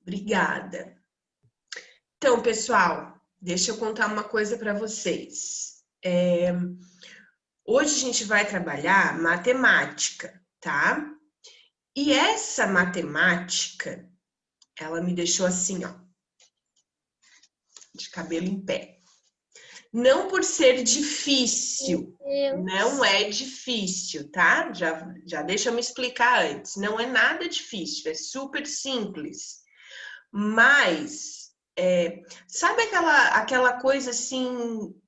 Obrigada. Então, pessoal, deixa eu contar uma coisa para vocês. Hoje a gente vai trabalhar matemática, tá? E essa matemática, ela me deixou assim, ó, de cabelo em pé. Não por ser difícil, não é difícil, tá? Já deixa eu me explicar antes. Não é nada difícil, é super simples. Mas, sabe aquela coisa assim,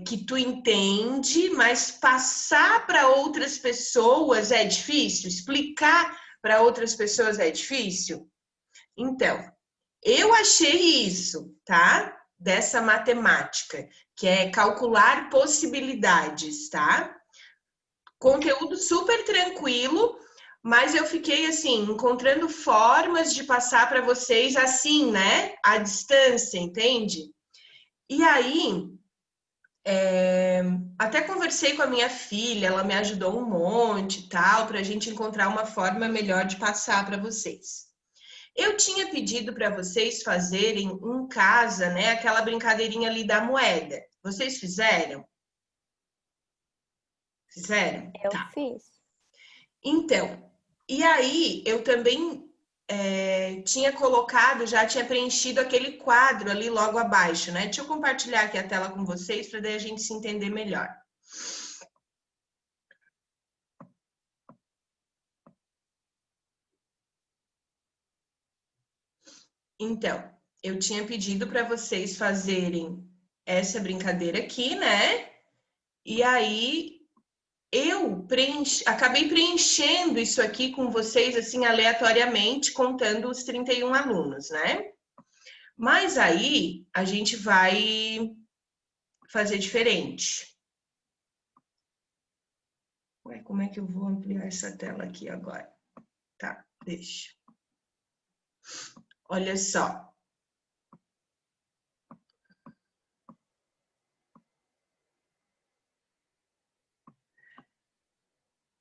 que tu entende, mas passar para outras pessoas é difícil? Explicar para outras pessoas é difícil? Então, eu achei isso, tá? Dessa matemática, que é calcular possibilidades, tá? Conteúdo super tranquilo, mas eu fiquei assim, encontrando formas de passar para vocês assim, né? À distância, entende? E aí, até conversei com a minha filha, ela me ajudou um monte e tal, para a gente encontrar uma forma melhor de passar para vocês. Eu tinha pedido para vocês fazerem em casa, né, aquela brincadeirinha ali da moeda. Vocês fizeram? Fizeram? Eu Tá. fiz. Então, e aí eu também tinha colocado, já tinha preenchido aquele quadro ali logo abaixo, né? Deixa eu compartilhar aqui a tela com vocês para daí a gente se entender melhor. Então, eu tinha pedido para vocês fazerem essa brincadeira aqui, né? E aí eu acabei preenchendo isso aqui com vocês assim aleatoriamente, contando os 31 alunos, né? Mas aí a gente vai fazer diferente. Ué, como é que eu vou ampliar essa tela aqui agora? Tá, deixa. Olha só.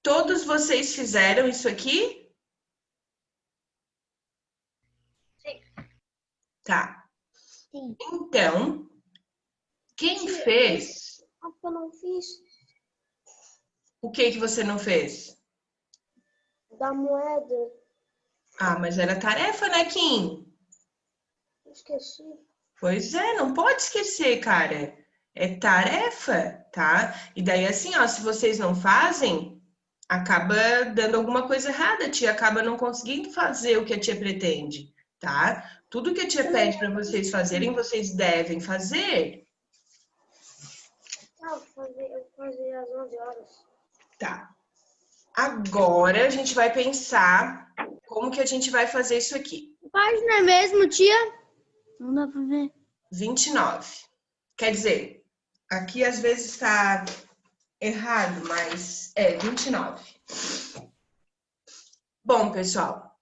Todos vocês fizeram isso aqui? Sim. Tá. Sim. Então, quem fez? Eu não fiz. O que você não fez? Da moeda. Ah, mas era tarefa, né, Kim? Esqueci. Pois é, não pode esquecer, cara. É tarefa, tá? E daí, assim, ó, se vocês não fazem, acaba dando alguma coisa errada. A tia acaba não conseguindo fazer o que a tia pretende, tá? Tudo que a tia pede para vocês fazerem, vocês devem fazer. Eu fazia às 11 horas. Tá. Agora a gente vai pensar como que a gente vai fazer isso aqui. Página é mesmo, tia? Não dá pra ver. 29. Quer dizer, aqui às vezes está errado, mas é 29. Bom, pessoal,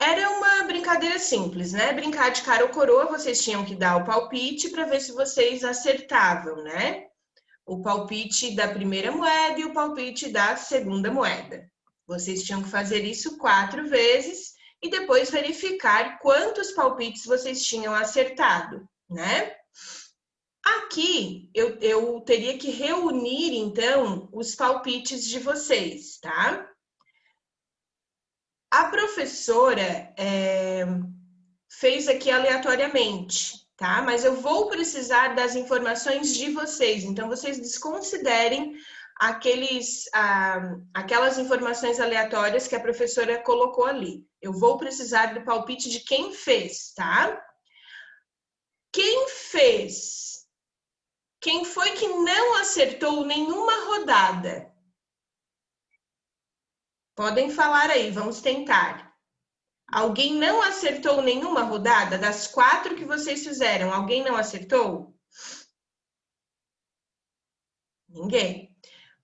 era uma brincadeira simples, né? Brincar de cara ou coroa, vocês tinham que dar o palpite para ver se vocês acertavam, né? O palpite da primeira moeda e o palpite da segunda moeda. Vocês tinham que fazer isso 4 vezes e depois verificar quantos palpites vocês tinham acertado, né? Aqui eu teria que reunir, então, os palpites de vocês, tá? A professora fez aqui aleatoriamente, tá? Mas eu vou precisar das informações de vocês, então vocês desconsiderem aquelas informações aleatórias que a professora colocou ali. Eu vou precisar do palpite de quem fez, tá? Quem fez? Quem foi que não acertou nenhuma rodada? Podem falar aí, vamos tentar. Alguém não acertou nenhuma rodada? Das 4 que vocês fizeram, alguém não acertou? Ninguém.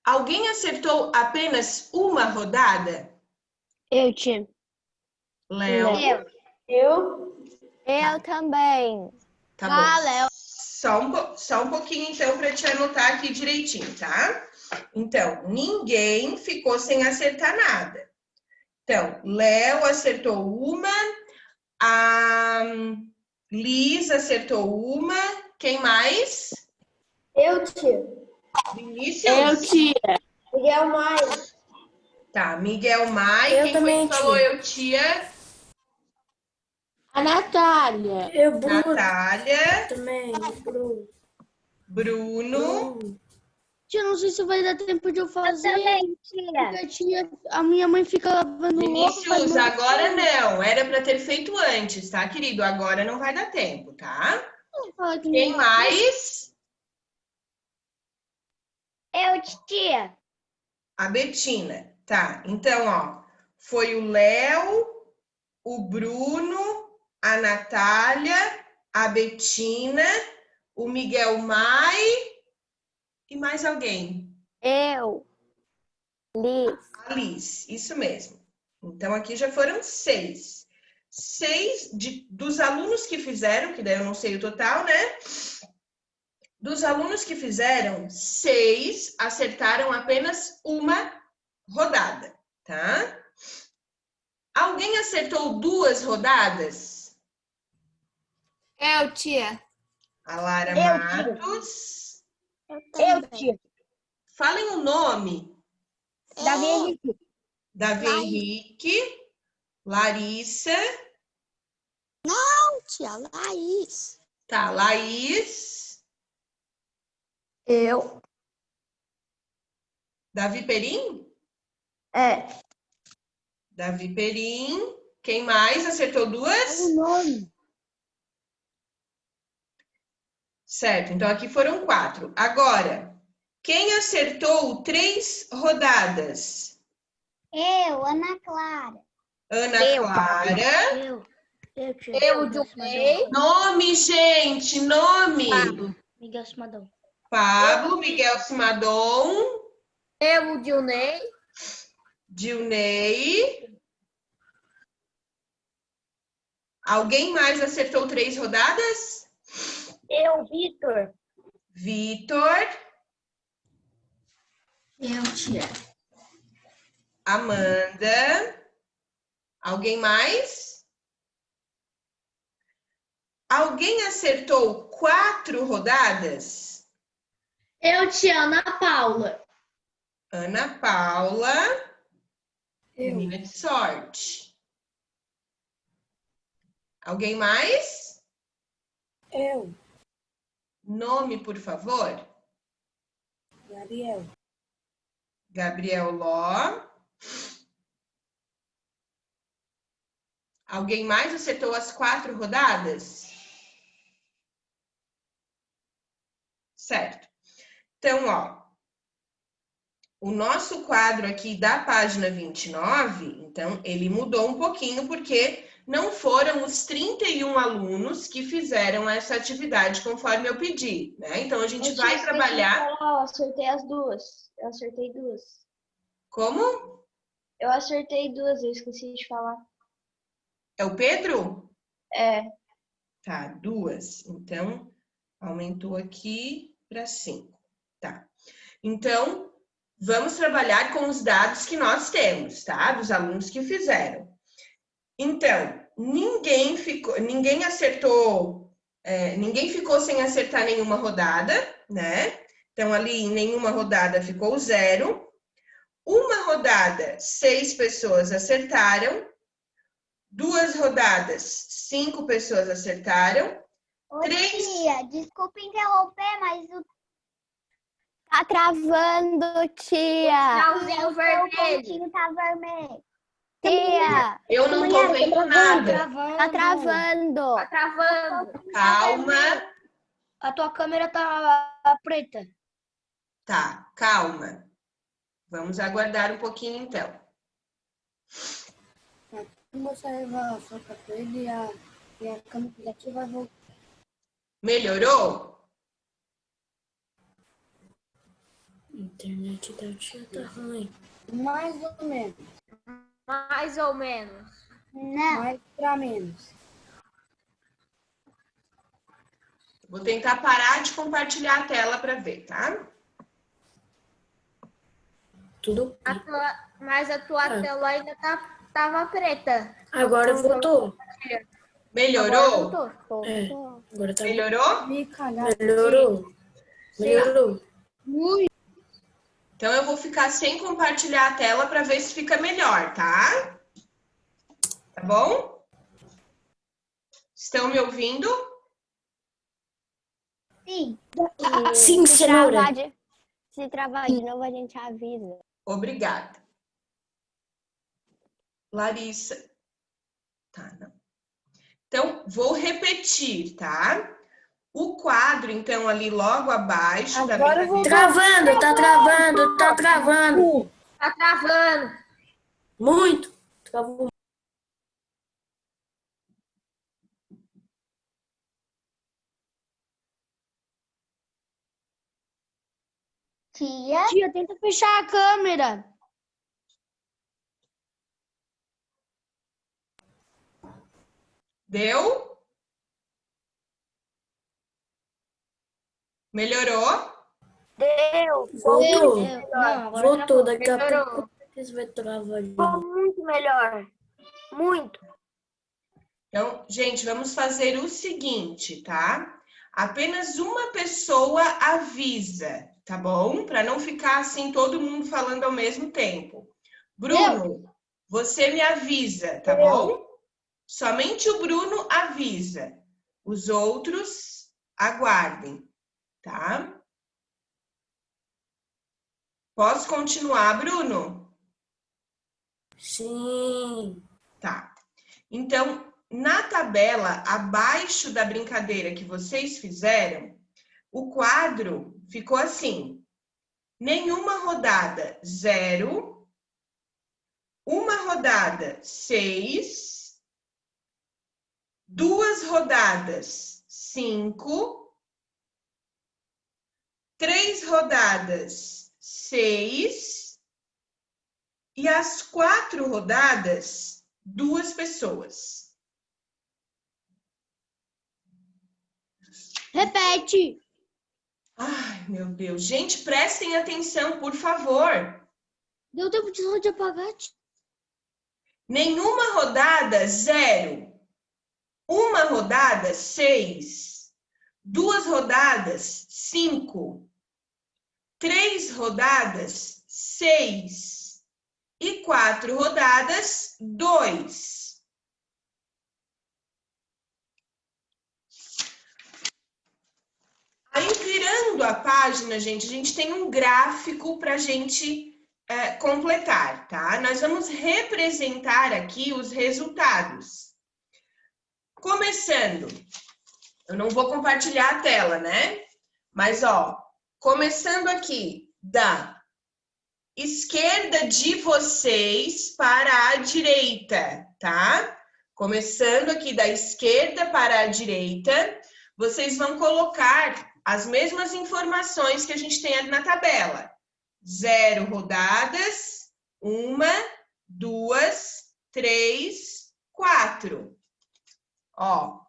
Alguém acertou apenas uma rodada? Eu, tia. Léo. Eu também. Tá bom. Léo. Só um pouquinho, então, para te anotar aqui direitinho, tá? Então, ninguém ficou sem acertar nada. Então, Léo acertou uma, A Liz acertou uma. Quem mais? Eu, tia. Vinícius? tia. Miguel Maia. Tá, Miguel Mai. Eu Quem foi também, que falou tia. eu, tia? A Natália. Eu, Bruno. Natália. Também, Bruno. Bruno. Tia, não sei se vai dar tempo de eu fazer. Tia. Tia, a minha mãe fica lavando roupa. Vinícius, agora não. Era para ter feito antes, tá, querido? Agora não vai dar tempo, tá? Quem mais? Eu, tia. A Betina. Tá, então, ó. Foi o Léo, o Bruno, a Natália, a Betina, o Miguel Mai e mais alguém. Eu. Liz. A Liz, isso mesmo. Então, aqui já foram 6. 6 dos alunos que fizeram, que daí eu não sei o total, né? Dos alunos que fizeram, 6 acertaram apenas uma rodada, tá? Alguém acertou 2 rodadas? Eu, tia. A Lara Eu, Matos. Eu, tia. Falem o nome. Davi Henrique. Davi Henrique, Larissa. Tia, Laís. Tá, Laís. Eu. Davi Perim? É. Davi Perim. Quem mais acertou 2? O nome. Certo, então aqui foram 4. Agora, quem acertou 3 rodadas? Eu, Ana Clara. Ana Clara. Eu, tia. Eu, Dilmei. Nome, gente, nome. Miguel Simadão. Pablo, Miguel Simadon, Eu, Dilnei. Dilnei. Alguém mais acertou 3 rodadas? Eu, Vitor. Vitor, Eu, tia. Amanda. Alguém mais? Alguém acertou 4 rodadas? Eu, tia. Ana Paula. Ana Paula, Eu. menina de sorte. Alguém mais? Eu, Nome, por favor. Gabriel. Gabriel Ló. Alguém mais acertou as 4 rodadas? Certo. Então, ó, o nosso quadro aqui da página 29, então, ele mudou um pouquinho, porque não foram os 31 alunos que fizeram essa atividade conforme eu pedi, né? Então, a gente vai trabalhar... Eu acertei as 2. Eu acertei 2. Como? Eu acertei 2, eu esqueci de falar. É o Pedro? É. Tá, 2. Então, aumentou aqui para 5. Tá. Então, vamos trabalhar com os dados que nós temos, tá? Dos alunos que fizeram. Então, ninguém acertou, ninguém ficou sem acertar nenhuma rodada, né? Então, ali em nenhuma rodada ficou 0. Uma rodada, 6 pessoas acertaram. 2 rodadas, 5 pessoas acertaram. Ô, 3. tia, desculpa interromper, mas tá travando, tia. Sinalzinho O vermelho. pontinho tá vermelho. Tia, Eu não tô vendo nada. tá travando. Tá travando. Calma. A tua câmera tá preta. Tá, calma. Vamos aguardar um pouquinho, então. Você vai focar pra ele e a câmera daqui vai voltar. Melhorou? A internet da tia tá ruim. Mais ou menos. Mais ou menos. Não. Mais pra menos. Vou tentar parar de compartilhar a tela para ver, tá? Tudo. Mas a tua tela ainda tava preta. Agora voltou. Melhorou? É, agora tá Melhorou? melhorou. Melhorou. Então, eu vou ficar sem compartilhar a tela para ver se fica melhor, tá? Tá bom? Estão me ouvindo? Sim. Sim, cenoura. Se travar de novo, a gente avisa. Obrigada. Larissa. Tá, não. Então, vou repetir, tá? O quadro, então, ali logo abaixo da Agora eu vou Travando, tá travando, tá travando. Tá travando. Muito. Travou. Tia, Tia, tenta fechar a câmera. Deu? Melhorou? Deu. Voltou. Não, agora Voltou. Daqui a Melhorou. pouco vai travar de Ficou novo. muito melhor. Muito. Então, gente, vamos fazer o seguinte, tá? Apenas uma pessoa avisa, tá bom? Para não ficar assim todo mundo falando ao mesmo tempo. Bruno, você me avisa, tá bom? Somente o Bruno avisa. Os outros aguardem, tá? Posso continuar, Bruno? Sim. Tá. Então, na tabela, abaixo da brincadeira que vocês fizeram, o quadro ficou assim. Nenhuma rodada, 0. Uma rodada, 6. 2 rodadas, 5. 3 rodadas, 6. E as 4 rodadas, 2 pessoas. Repete. Ai, meu Deus. Gente, prestem atenção, por favor. Deu tempo de apagar. Nenhuma rodada, 0. Uma rodada, 6. 2 rodadas, 5. 3 rodadas, 6. E 4 rodadas, 2. Aí, virando a página, gente, a gente tem um gráfico para a gente completar, tá? Nós vamos representar aqui os resultados. Começando, eu não vou compartilhar a tela, né? Mas, ó, começando aqui da esquerda de vocês para a direita, tá? Começando aqui da esquerda para a direita, vocês vão colocar as mesmas informações que a gente tem ali na tabela. 0 rodadas, 1, 2, 3, 4. Ó,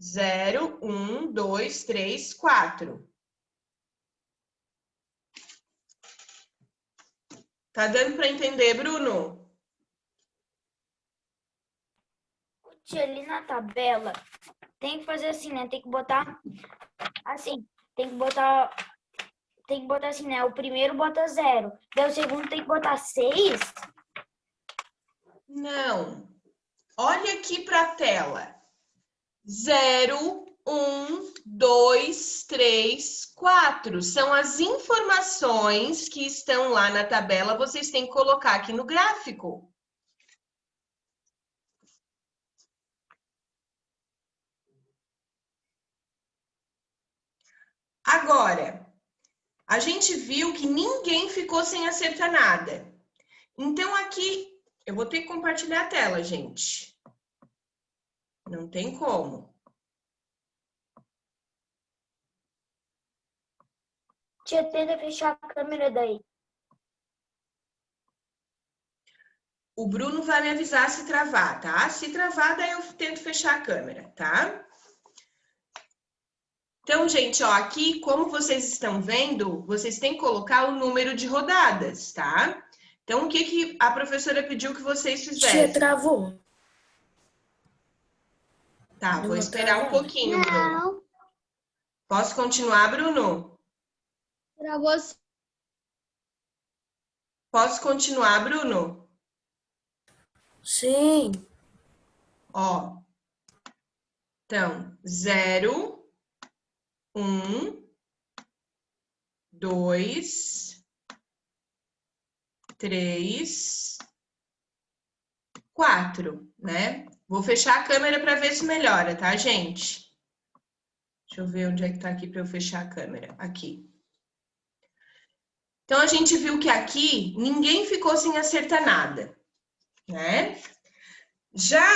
0, 1, 2, 3, 4. Tá dando para entender, Bruno? Tia, ali na tabela, tem que fazer assim, né? Tem que botar assim, tem que botar assim, né? O primeiro bota 0, daí o segundo tem que botar 6. Não. Olha aqui para a tela. 0, 1, 2, 3, 4. São as informações que estão lá na tabela, vocês têm que colocar aqui no gráfico. Agora, a gente viu que ninguém ficou sem acertar nada. Então, aqui, eu vou ter que compartilhar a tela, gente. Não tem como. Tia, tenta fechar a câmera daí. O Bruno vai me avisar se travar, tá? Se travar, daí eu tento fechar a câmera, tá? Então, gente, ó, aqui, como vocês estão vendo, vocês têm que colocar o número de rodadas, tá? Então, o que a professora pediu que vocês Tia, fizessem? travou. Tá, vou Não, esperar um tá. pouquinho, Bruno. Não. Posso continuar, Bruno? Pra você. Posso continuar, Bruno? Sim. Ó. Então, 0, 1, 2, 3, 4, né? Vou fechar a câmera para ver se melhora, tá, gente? Deixa eu ver onde é que tá aqui para eu fechar a câmera. Aqui. Então, a gente viu que aqui ninguém ficou sem acertar nada, né? Já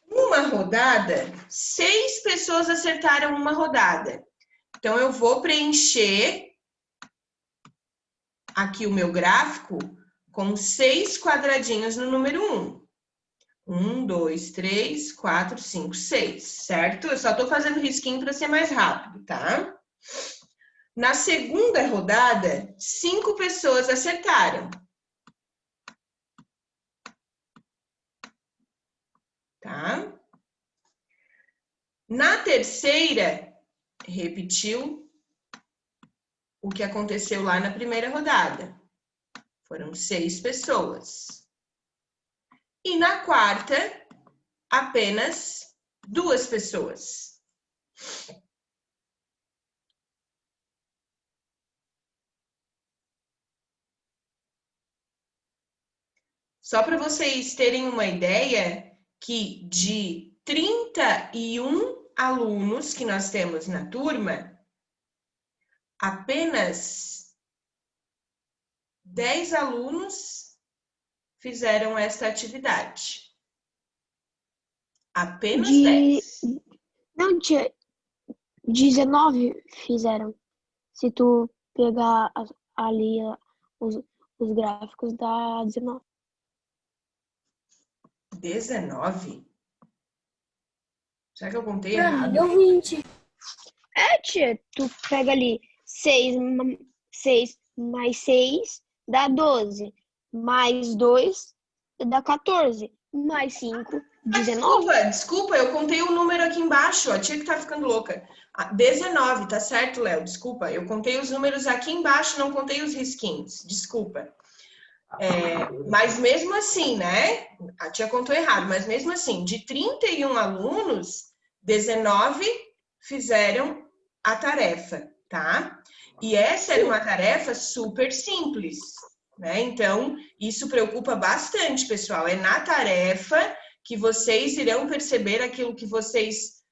uma rodada, 6 pessoas acertaram uma rodada. Então, eu vou preencher aqui o meu gráfico com 6 quadradinhos no número 1. 1, 2, 3, 4, 5, 6, certo? Eu só tô fazendo risquinho para ser mais rápido, tá? Na segunda rodada, 5 pessoas acertaram. Tá? Na terceira, repetiu o que aconteceu lá na primeira rodada. Foram 6 pessoas. E na quarta, apenas 2 pessoas. Só para vocês terem uma ideia que de 31 alunos que nós temos na turma, apenas 10 alunos fizeram esta atividade. Apenas 10. Não, tia. 19 fizeram. Se tu pegar ali os gráficos, dá 19. 19? Será que eu contei Pra mim errado? deu 20. Tia, tu pega ali 6 mais 6 dá 12. Mais 2 dá 14. Mais 5, 19. Desculpa, eu contei o número aqui embaixo, a tia que tá ficando louca. 19, tá certo, Léo? Desculpa, eu contei os números aqui embaixo, não contei os risquinhos, desculpa. Mas mesmo assim, né? A tia contou errado, mas mesmo assim, de 31 alunos, 19 fizeram a tarefa, tá? E essa era uma tarefa super simples, né? Então, isso preocupa bastante, pessoal. É na tarefa que vocês irão perceber aquilo que vocês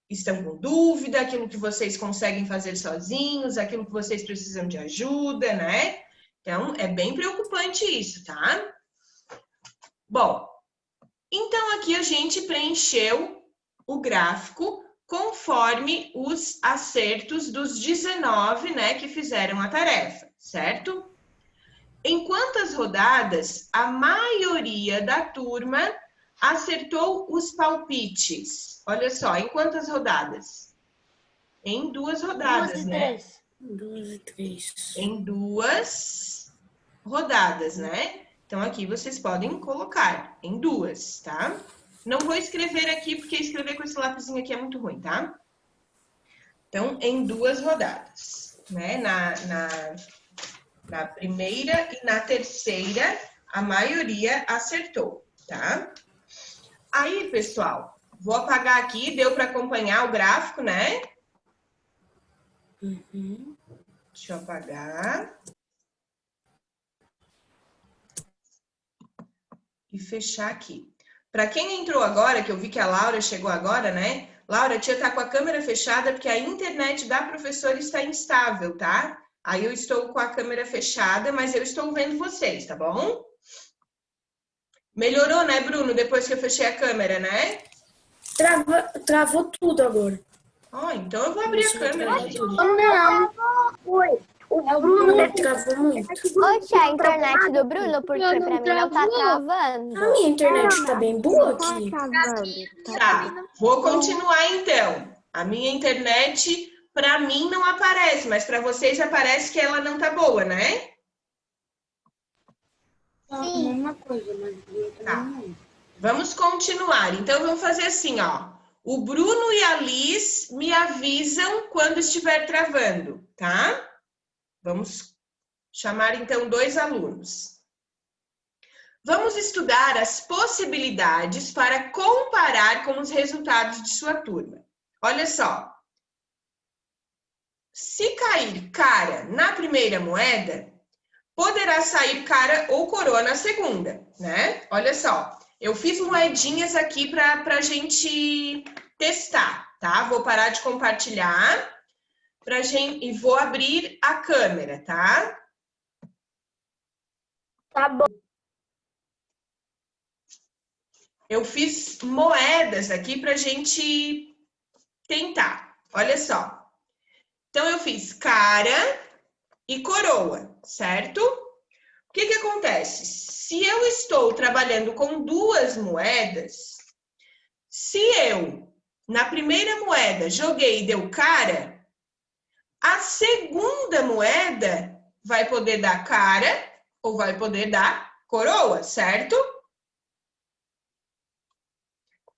estão com dúvida, aquilo que vocês conseguem fazer sozinhos, aquilo que vocês precisam de ajuda, né? Então, é bem preocupante isso, tá? Bom, então aqui a gente preencheu o gráfico conforme os acertos dos 19, né, que fizeram a tarefa, certo? Em quantas rodadas a maioria da turma acertou os palpites? Olha só, em quantas rodadas? Em 2 rodadas, 2 e né? 3. 2 e 3. Em 2 rodadas, né? Então, aqui vocês podem colocar em 2, tá? Não vou escrever aqui, porque escrever com esse lápisinho aqui é muito ruim, tá? Então, em 2 rodadas, né? Na primeira e na terceira, a maioria acertou, tá? Aí, pessoal, vou apagar aqui, deu para acompanhar o gráfico, né? Uhum. Deixa eu apagar. E fechar aqui. Para quem entrou agora, que eu vi que a Laura chegou agora, né? Laura, a tia tá com a câmera fechada porque a internet da professora está instável, tá? Aí eu estou com a câmera fechada, mas eu estou vendo vocês, tá bom? Melhorou, né, Bruno? Depois que eu fechei a câmera, né? Travou tudo agora. Ó, então eu vou abrir a câmera, gente. Não. Foi. O Bruno travou muito. Oxe, a internet do Bruno, porque pra mim não tá travando. A minha internet tá bem boa aqui. Tá, vou continuar então. A minha internet, para mim, não aparece, mas para vocês aparece que ela não tá boa, né? Sim. Mesma coisa, mas Tá. Vamos continuar. Então, vamos fazer assim, ó. O Bruno e a Liz me avisam quando estiver travando, tá? Vamos chamar, então, 2 alunos. Vamos estudar as possibilidades para comparar com os resultados de sua turma. Olha só. Se cair cara na primeira moeda, poderá sair cara ou coroa na segunda, né? Olha só. Eu fiz moedinhas aqui para a gente testar, tá? Vou parar de compartilhar e vou abrir a câmera, tá? Tá bom. Eu fiz moedas aqui para a gente tentar. Olha só. Então, eu fiz cara e coroa, certo? O que acontece? Se eu estou trabalhando com 2 moedas, se eu, na primeira moeda, joguei e deu cara, a segunda moeda vai poder dar cara ou vai poder dar coroa, certo?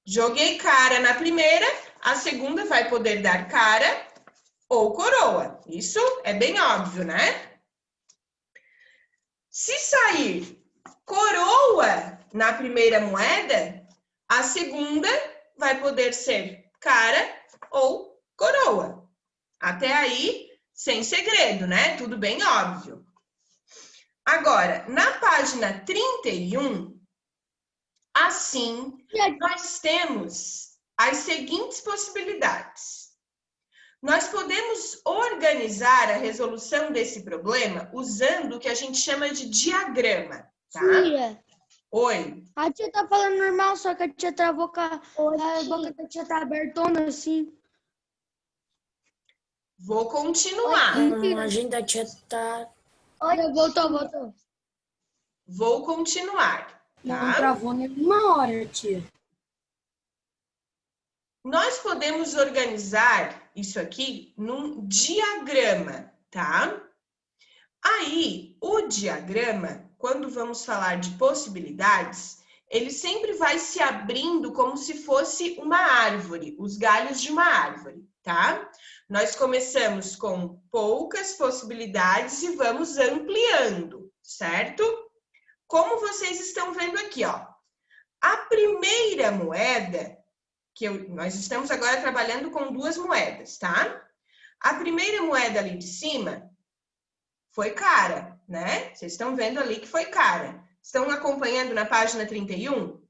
Joguei cara na primeira, a segunda vai poder dar cara ou coroa. Isso é bem óbvio, né? Se sair coroa na primeira moeda, a segunda vai poder ser cara ou coroa. Até aí, sem segredo, né? Tudo bem óbvio. Agora, na página 31, assim, nós temos as seguintes possibilidades. Nós podemos organizar a resolução desse problema usando o que a gente chama de diagrama, tá? Tia, Oi. a tia tá falando normal, só que a tia travou com a boca da tia tá abertona assim. Vou continuar. A gente da tia tá... Voltou. Vou continuar, tá? Não travou nenhuma hora, tia. Nós podemos organizar isso aqui num diagrama, tá? Aí, o diagrama, quando vamos falar de possibilidades, ele sempre vai se abrindo como se fosse uma árvore, os galhos de uma árvore, tá? Nós começamos com poucas possibilidades e vamos ampliando, certo? Como vocês estão vendo aqui, ó. A primeira moeda, nós estamos agora trabalhando com 2 moedas, tá? A primeira moeda ali de cima foi cara, né? Vocês estão vendo ali que foi cara. Estão acompanhando na página 31?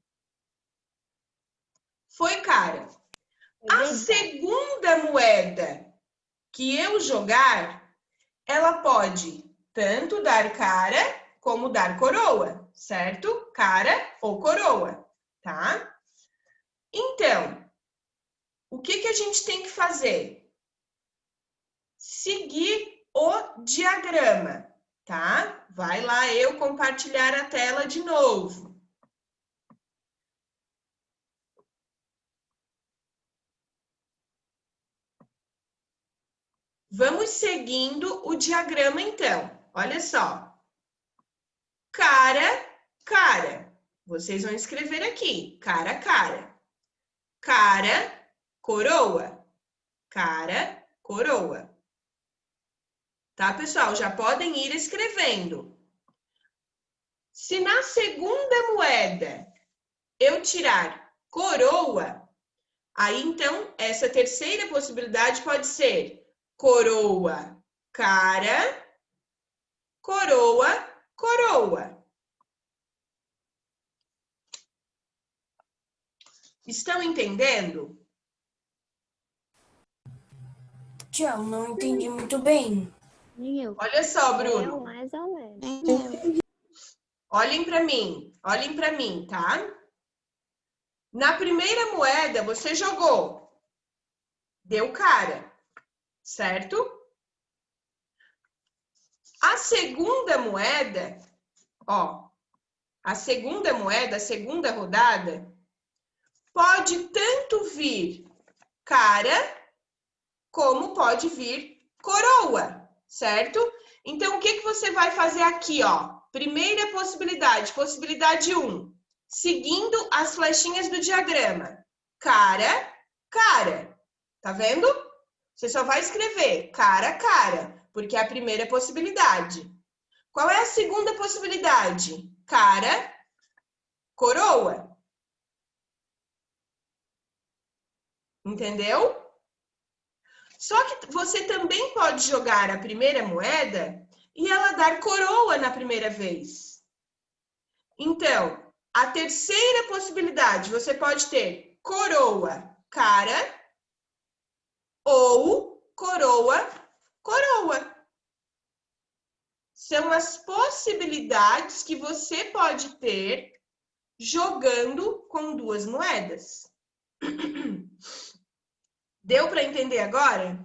Foi cara. A segunda moeda que eu jogar, ela pode tanto dar cara como dar coroa, certo? Cara ou coroa, tá? Então, o que a gente tem que fazer? Seguir o diagrama, tá? Vai lá eu compartilhar a tela de novo. Vamos seguindo o diagrama, então. Olha só. Cara, cara. Vocês vão escrever aqui. Cara, cara. Cara, coroa. Cara, coroa. Tá, pessoal? Já podem ir escrevendo. Se na segunda moeda eu tirar coroa, aí então essa terceira possibilidade pode ser coroa, cara, coroa, coroa. Estão entendendo? Tia, eu não entendi muito bem. Nem eu. Olha só, Bruno. Mais ou menos. Olhem para mim, tá? Na primeira moeda, você jogou. Deu cara, certo? A segunda moeda, ó. A segunda moeda, a segunda rodada, pode tanto vir cara, como pode vir coroa, certo? Então, o que você vai fazer aqui, ó? Primeira possibilidade, possibilidade 1. seguindo as flechinhas do diagrama. Cara, cara. Tá vendo? Você só vai escrever cara, cara, porque é a primeira possibilidade. Qual é a segunda possibilidade? Cara, coroa. Entendeu? Só que você também pode jogar a primeira moeda e ela dar coroa na primeira vez. Então, a terceira possibilidade, você pode ter coroa, cara, ou coroa, coroa. São as possibilidades que você pode ter jogando com duas moedas. Deu para entender agora?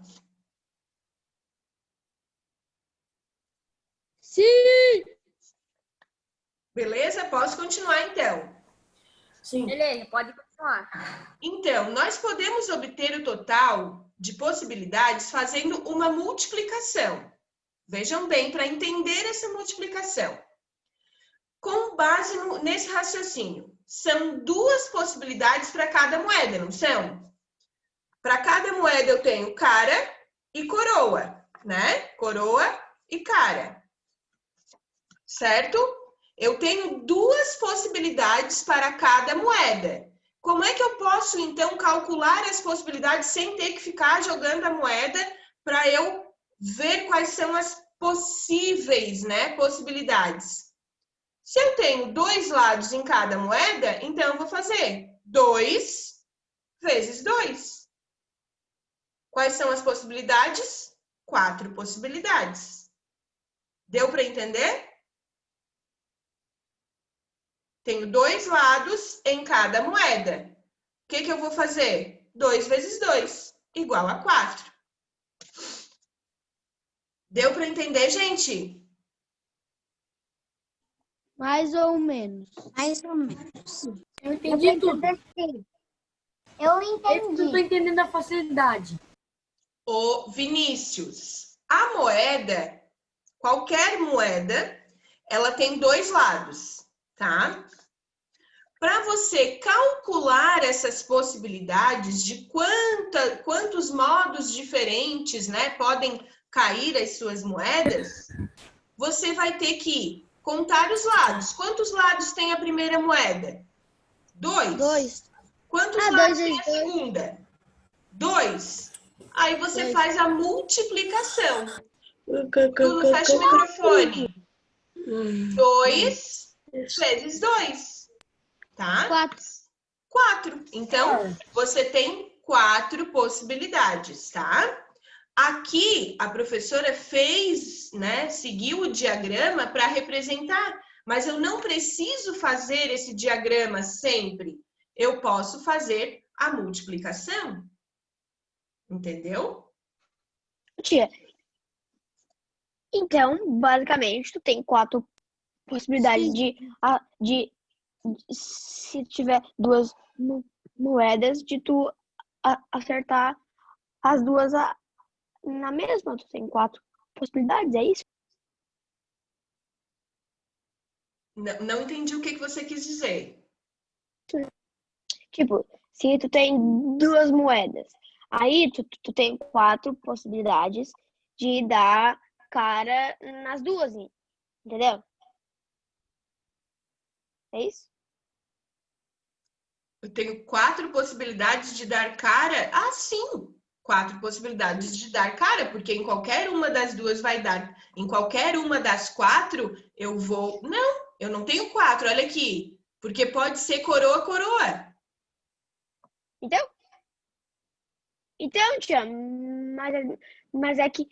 Sim! Beleza? Posso continuar então? Sim. Beleza, pode continuar. Então, nós podemos obter o total de possibilidades fazendo uma multiplicação. Vejam bem, para entender essa multiplicação. Com base nesse raciocínio, são duas possibilidades para cada moeda, não são? Para cada moeda eu tenho cara e coroa, né? Coroa e cara. Certo? Eu tenho duas possibilidades para cada moeda. Como é que eu posso, então, calcular as possibilidades sem ter que ficar jogando a moeda para eu ver quais são as possíveis, né, possibilidades? Se eu tenho dois lados em cada moeda, então eu vou fazer 2 vezes 2. Quais são as possibilidades? 4 possibilidades. Deu para entender? Tenho dois lados em cada moeda. O que eu vou fazer? 2 vezes 2, igual a 4. Deu para entender, gente? Mais ou menos. Mais ou menos. Eu entendi tudo. Eu Não entendi. tô entendendo a facilidade. Ô, Vinícius, a moeda, qualquer moeda, ela tem dois lados, tá? Para você calcular essas possibilidades de quantos modos diferentes, né, podem cair as suas moedas, você vai ter que contar os lados. Quantos lados tem a primeira moeda? 2. 2. Quantos Ah, lados 2 tem a vezes 2. segunda? 2. Aí você Dois. faz a multiplicação. Bruno, fecha o microfone. 2 vezes 2. Tá? 4. Então, você tem 4 possibilidades, tá? Aqui, a professora fez, né, seguiu o diagrama para representar, mas eu não preciso fazer esse diagrama sempre. Eu posso fazer a multiplicação. Entendeu? Tia, então, basicamente, tu tem 4 possibilidades de se tiver duas moedas, de tu acertar as duas na mesma. Tu tem 4 possibilidades, é isso? Não entendi o que você quis dizer. Tipo, se tu tem duas moedas, aí tu tem 4 possibilidades de dar cara nas duas, entendeu? É isso? Eu tenho 4 possibilidades de dar cara? Ah, sim! 4 possibilidades de dar cara, porque em qualquer uma das duas vai dar. Em qualquer uma das 4, eu vou... Não, eu não tenho 4, olha aqui. Porque pode ser coroa, coroa. Então, tia, mas é que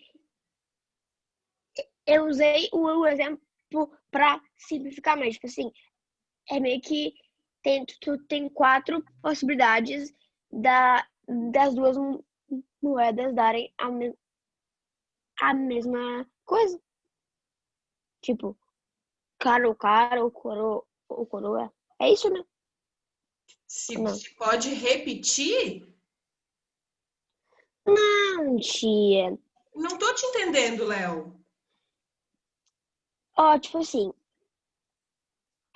eu usei o exemplo para simplificar mais. Tipo assim, é meio que tu tem 4 possibilidades das duas moedas darem a mesma coisa. Tipo, cara, ou coroa. É isso, né? Se pode repetir? Não, tia. Não tô te entendendo, Léo. Ó, tipo assim,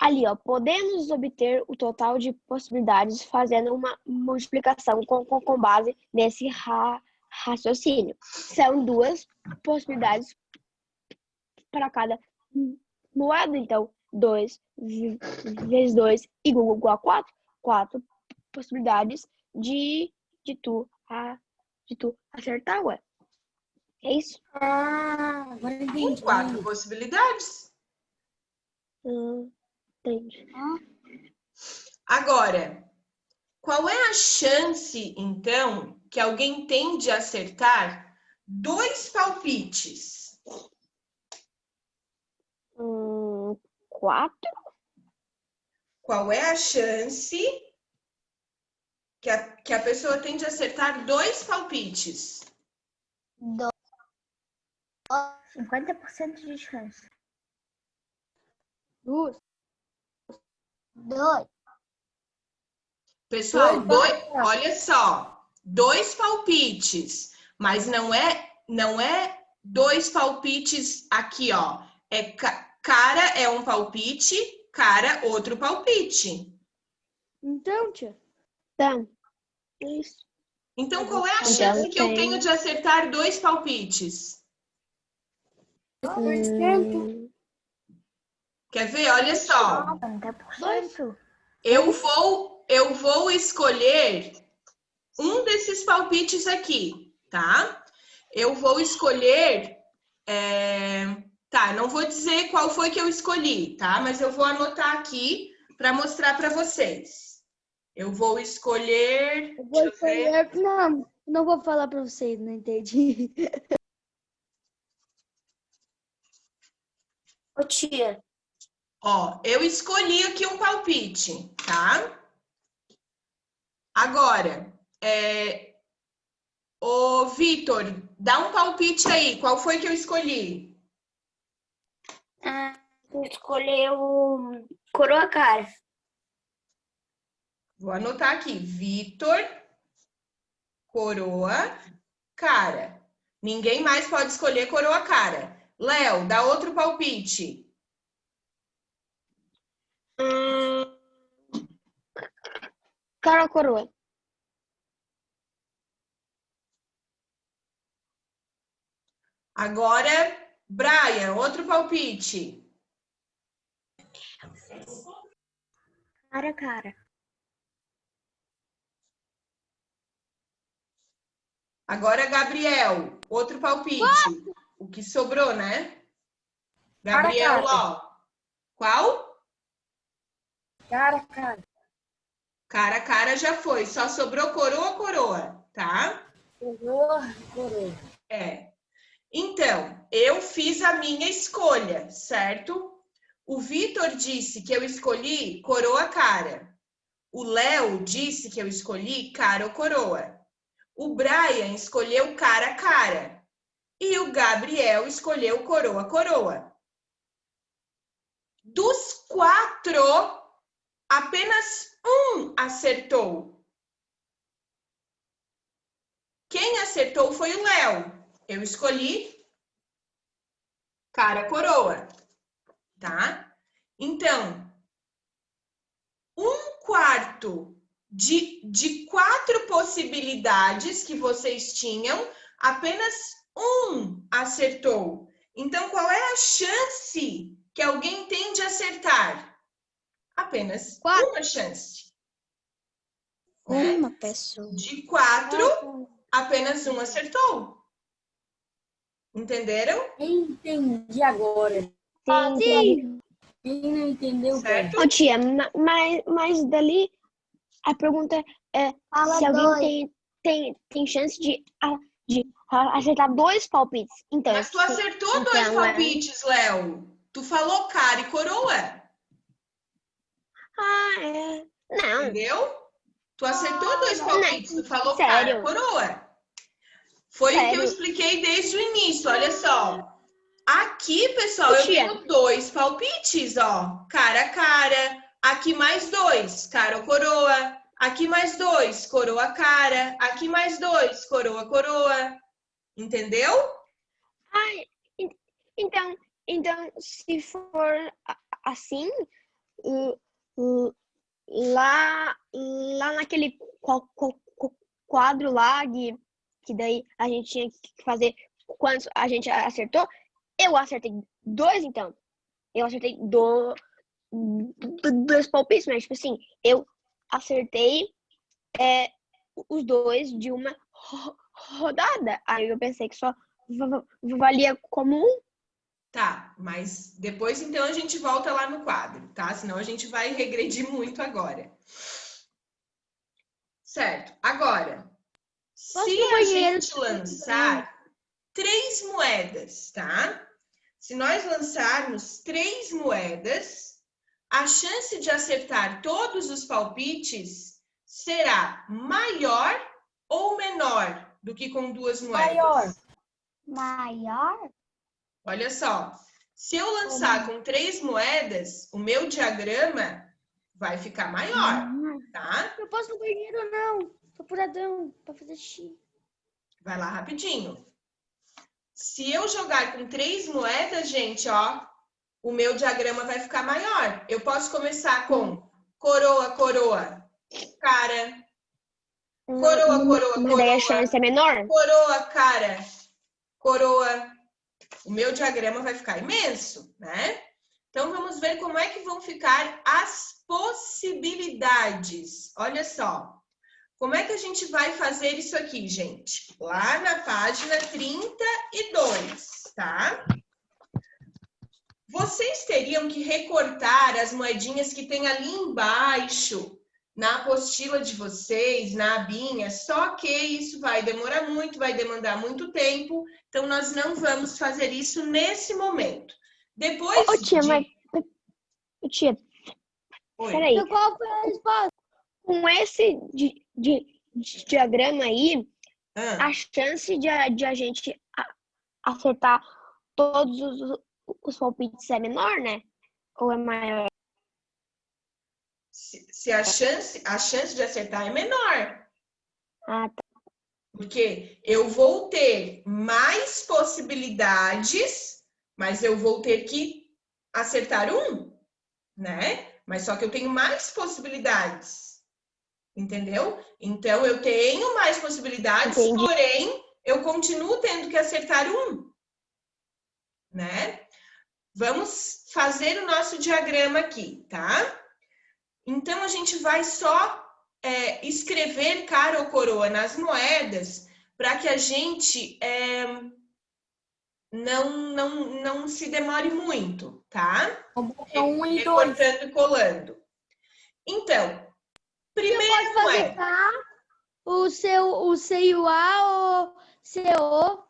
ali, ó, podemos obter o total de possibilidades fazendo uma multiplicação com base nesse raciocínio. São 2 possibilidades para cada moeda, então 2 vezes 2 igual a 4. 4 possibilidades de tu acertar, ué. É isso? Agora Com entendi. 4 possibilidades. Entendi. Agora, qual é a chance, então, que alguém tem de acertar 2 palpites? 4? Qual é a chance que a pessoa tem de acertar 2 palpites? 50% de chance. 2. Pessoal, olha só, 2 palpites, mas não é 2 palpites aqui, ó. Cara é um palpite, cara outro palpite. Então, tia. Tá. É isso. Então, qual é a Então, chance que eu tem- tenho de acertar 2 palpites? 2%. Quer ver? Olha só. 50%. Eu vou escolher um desses palpites aqui, tá? Eu vou escolher. Tá, não vou dizer qual foi que eu escolhi, tá? Mas eu vou anotar aqui para mostrar para vocês. Eu vou escolher. Eu vou Deixa eu ver. escolher. Não vou falar pra vocês, não entendi. Ô, tia, Ó, eu escolhi aqui um palpite, tá? Agora, ô Vitor, dá um palpite aí. Qual foi que eu escolhi? tu escolheu coroa cara. Vou anotar aqui. Vitor, coroa, cara. Ninguém mais pode escolher coroa cara. Léo, dá outro palpite. Cara ou coroa? Agora, Brian, outro palpite. Cara. Agora, Gabriel, outro palpite. O que sobrou, né? Gabriel, ó. Qual? Cara. Cara já foi. Só sobrou coroa, tá? Coroa. Então, eu fiz a minha escolha, certo? O Vitor disse que eu escolhi coroa cara. O Léo disse que eu escolhi cara ou coroa. O Brian escolheu cara. E o Gabriel escolheu coroa. Dos 4, apenas um acertou. Quem acertou foi o Léo. Eu escolhi coroa, tá? Então, 1/4 de 4 possibilidades que vocês tinham, apenas um acertou. Então, qual é a chance que alguém tem de acertar? Apenas 4. uma chance. Né? Uma pessoa. De 4, apenas um acertou. Entenderam? Entendi agora. Sim. Quem não entendeu, Certo? Ô, tia, mas dali a pergunta é se alguém tem chance de acertar 2 palpites. Então, Mas tu acertou 2 palpites, Léo. Tu falou cara e coroa. Não. Entendeu? Tu acertou 2 palpites. Tu falou Sério? cara, coroa. Foi o que eu Sério? expliquei desde o início. Olha só. Aqui, pessoal, eu Tia. tenho 2 palpites, ó. Cara. Aqui mais 2, cara ou coroa. Aqui mais 2, coroa, cara. Aqui mais 2, coroa. Entendeu? Então, se for assim, lá naquele quadro lá, que daí a gente tinha que fazer quantos a gente acertou, eu acertei 2, então. Eu acertei dois palpites, mas, tipo assim, eu acertei os 2 de uma rodada. Aí eu pensei que só valia como um. Tá, mas depois então a gente volta lá no quadro, tá? Senão a gente vai regredir muito agora. Certo, agora, Posso ir se no a banheiro? gente lançar 3 moedas, tá? Se nós lançarmos 3 moedas, a chance de acertar todos os palpites será maior ou menor do que com 2 moedas? Maior. Maior? Olha só, se eu lançar com 3 moedas, o meu diagrama vai ficar maior, tá? Eu posso ir no banheiro, não. Tô puradão pra fazer xixi. Vai lá rapidinho. Se eu jogar com 3 moedas, gente, ó, o meu diagrama vai ficar maior. Eu posso começar com coroa, coroa, cara. Coroa, coroa, Mas daí a coroa, chance é menor? coroa, cara, coroa. O meu diagrama vai ficar imenso, né? Então, vamos ver como é que vão ficar as possibilidades. Olha só. Como é que a gente vai fazer isso aqui, gente? Lá na página 32, tá? Vocês teriam que recortar as moedinhas que tem ali embaixo, na apostila de vocês, na abinha, só que isso vai demorar muito, vai demandar muito tempo, então nós não vamos fazer isso nesse momento. Depois Ô, tia, de... mas... Tia, Oi. peraí. Então, qual foi a resposta? Com esse diagrama aí, Ah, a chance de a gente acertar todos os palpites é menor, né? Ou é maior? se a chance de acertar é menor, Ah, tá. porque eu vou ter mais possibilidades, mas eu vou ter que acertar um, né? Mas só que eu tenho mais possibilidades, entendeu? Então eu tenho mais possibilidades, Entendi. porém eu continuo tendo que acertar um, né? Vamos fazer o nosso diagrama aqui, tá? Então a gente vai só escrever cara ou coroa nas moedas para que a gente não se demore muito, tá? Um e dois. Recortando e colando. Então, primeira Pode fazer moeda. K, o C e o A, ou CO.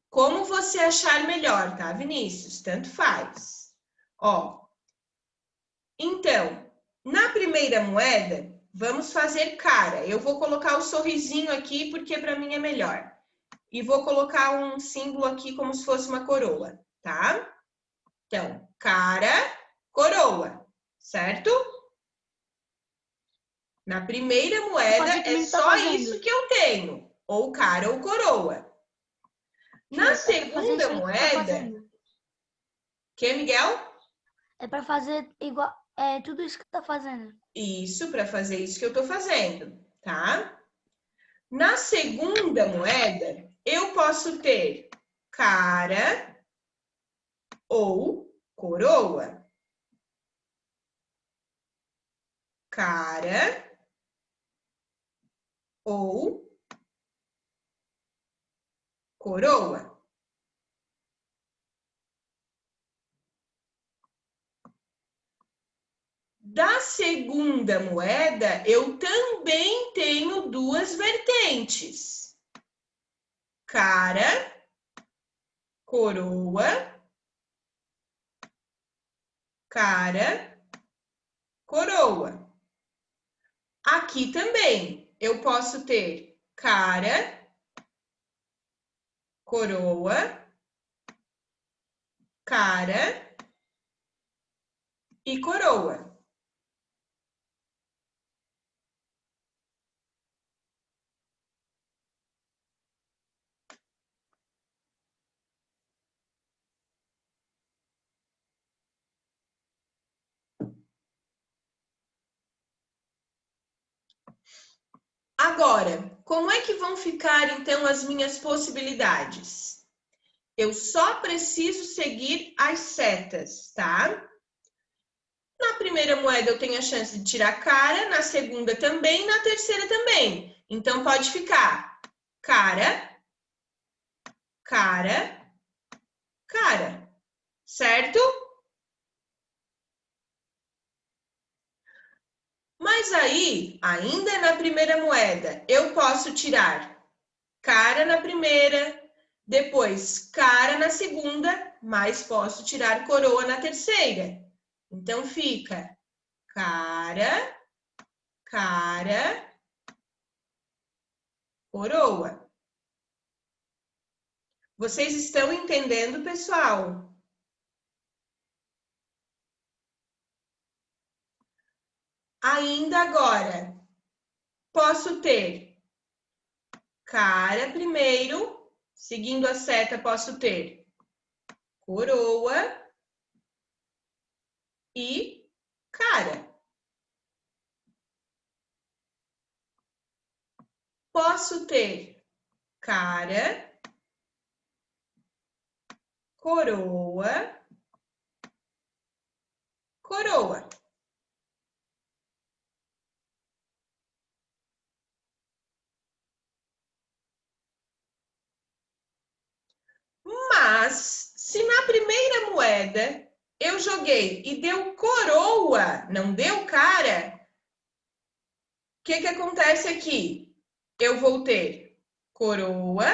Como você achar melhor, tá, Vinícius? Tanto faz. Ó, então, na primeira moeda, vamos fazer cara. Eu vou colocar o sorrisinho aqui porque para mim é melhor. E vou colocar um símbolo aqui como se fosse uma coroa, tá? Então, cara, coroa, certo? Na primeira moeda é só isso que eu tenho, ou cara ou coroa. Na segunda moeda, que, Miguel? É pra fazer igual, tudo isso que tá fazendo. Isso, para fazer isso que eu tô fazendo, tá? Na segunda moeda, eu posso ter cara ou coroa. Cara ou coroa. Da segunda moeda, eu também tenho duas vertentes. Cara, coroa, cara, coroa. Aqui também eu posso ter cara, coroa, cara e coroa. Agora, como é que vão ficar, então, as minhas possibilidades? Eu só preciso seguir as setas, tá? Na primeira moeda eu tenho a chance de tirar cara, na segunda também, na terceira também. Então, pode ficar cara, cara, cara, certo? Mas aí, ainda na primeira moeda, eu posso tirar cara na primeira, depois cara na segunda, mas posso tirar coroa na terceira. Então, fica cara, cara, coroa. Vocês estão entendendo, pessoal? Ainda agora, posso ter cara primeiro, seguindo a seta, posso ter coroa e cara. Posso ter cara, coroa, coroa. Mas, se na primeira moeda eu joguei e deu coroa, não deu cara, o que acontece aqui? Eu vou ter coroa,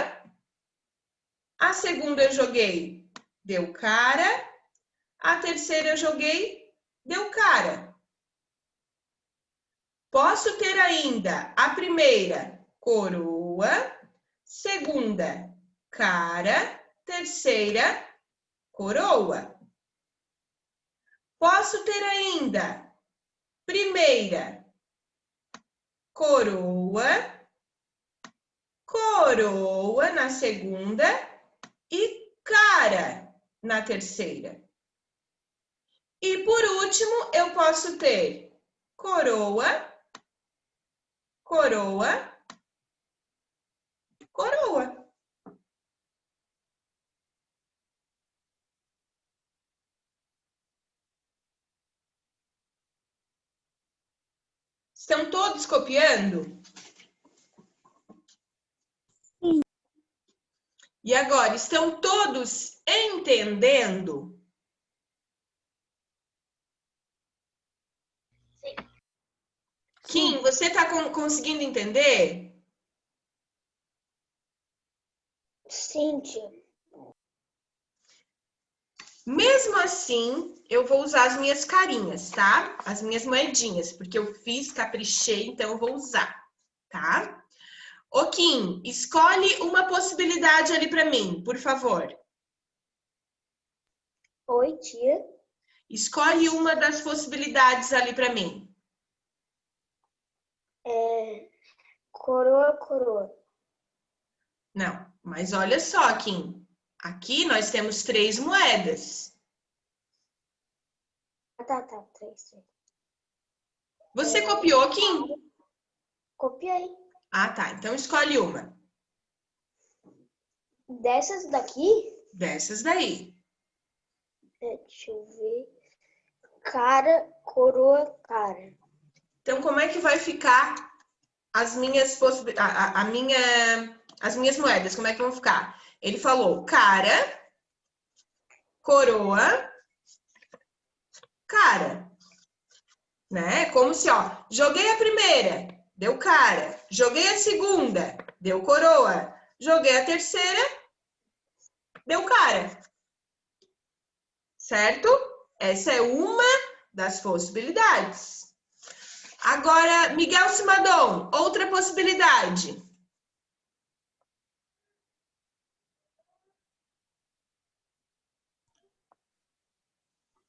a segunda eu joguei, deu cara, a terceira eu joguei, deu cara. Posso ter ainda a primeira, coroa, segunda, cara, terceira, coroa. Posso ter ainda primeira, coroa, coroa na segunda e cara na terceira. E por último, eu posso ter coroa, coroa, coroa. Estão todos copiando? Sim. E agora, estão todos entendendo? Sim. Kim, você está conseguindo entender? Sim, tia. Mesmo assim, eu vou usar as minhas carinhas, tá? As minhas moedinhas, porque eu fiz, caprichei, então eu vou usar, tá? Ô, Kim, escolhe uma possibilidade ali para mim, por favor. Oi, tia. Escolhe uma das possibilidades ali para mim. Coroa, coroa. Não, mas olha só, Kim. Aqui nós temos 3 moedas. Tá, 3. Você copiou, Kim? Copiei. Ah, tá. Então escolhe uma. Dessas daqui, Dessas daí. deixa eu ver. Cara, coroa, cara. Então, como é que vai ficar as minhas as minhas moedas? Como é que vão ficar? Ele falou cara, coroa, cara. Né? Como se, ó, joguei a primeira, deu cara. Joguei a segunda, deu coroa. Joguei a terceira, deu cara. Certo? Essa é uma das possibilidades. Agora, Miguel Simadon, outra possibilidade.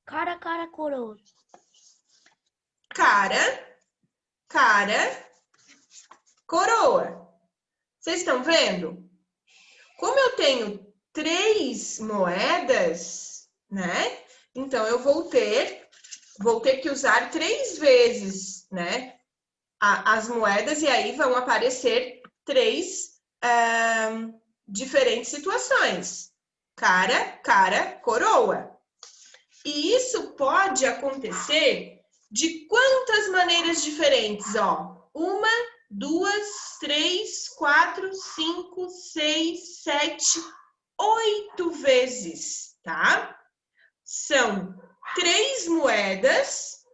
Cara, cara, coroa. Cara, cara, coroa. Vocês estão vendo? Como eu tenho 3 moedas, né? Então, eu vou ter que usar 3 vezes, né? as moedas e aí vão aparecer 3 diferentes situações. Cara, cara, coroa. E isso pode acontecer de quantas maneiras diferentes, ó? 1, 2, 3, 4, 5, 6, 7, 8 vezes, tá? São 3 moedas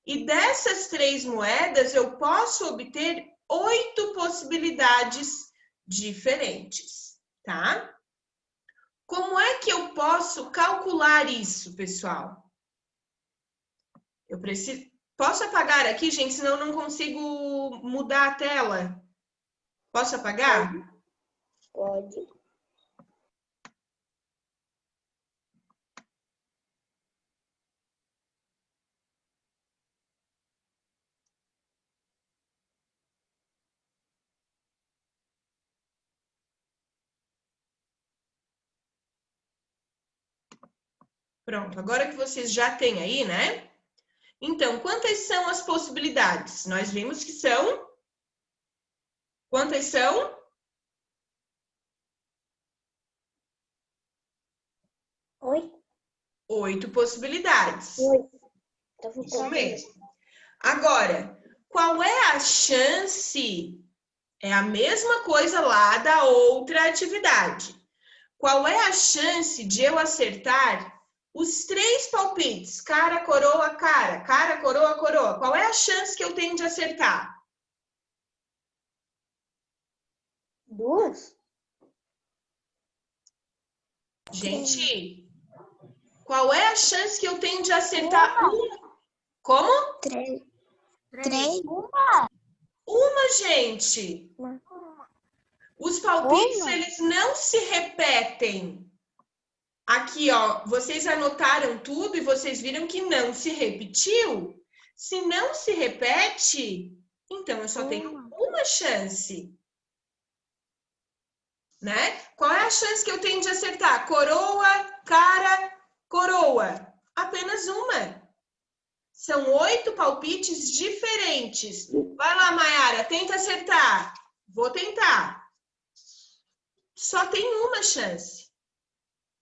e dessas 3 moedas eu posso obter 8 possibilidades diferentes, tá? Como é que eu posso calcular isso, pessoal? Eu preciso... Posso apagar aqui, gente? Senão eu não consigo mudar a tela. Posso apagar? Pode. Pronto, agora que vocês já têm aí, né? Então, quantas são as possibilidades? Nós vimos que são... Quantas são? 8 possibilidades. 8. Isso mesmo. Agora, qual é a chance? É a mesma coisa lá da outra atividade. Qual é a chance de eu acertar os 3 palpites? Cara, coroa, cara. Cara, coroa, coroa. Qual é a chance que eu tenho de acertar? 2? Gente, qual é a chance que eu tenho de acertar? Como? 3. Uma, gente. Os palpites, eles não se repetem. Aqui, ó, vocês anotaram tudo e vocês viram que não se repetiu? Se não se repete, então eu só tenho uma chance. Né? Qual é a chance que eu tenho de acertar? Coroa, cara, coroa. Apenas uma. São 8 palpites diferentes. Vai lá, Mayara, tenta acertar. Vou tentar. Só tem uma chance.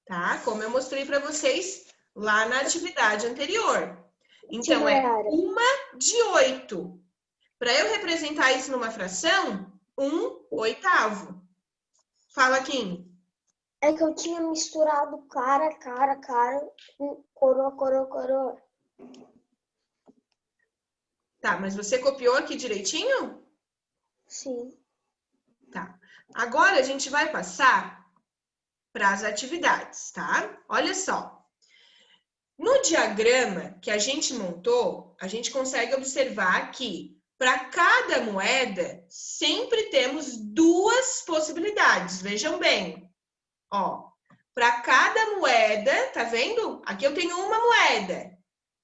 Tá? Como eu mostrei para vocês lá na atividade anterior. Então, é 1 de 8. Para eu representar isso numa fração, 1/8. Fala, Kim. É que eu tinha misturado cara com coroa. Tá, mas você copiou aqui direitinho? Sim. Tá. Agora a gente vai passar para as atividades, tá? Olha só. No diagrama que a gente montou, a gente consegue observar que para cada moeda sempre temos 2 possibilidades. Vejam bem. Ó, para cada moeda, tá vendo? Aqui eu tenho uma moeda.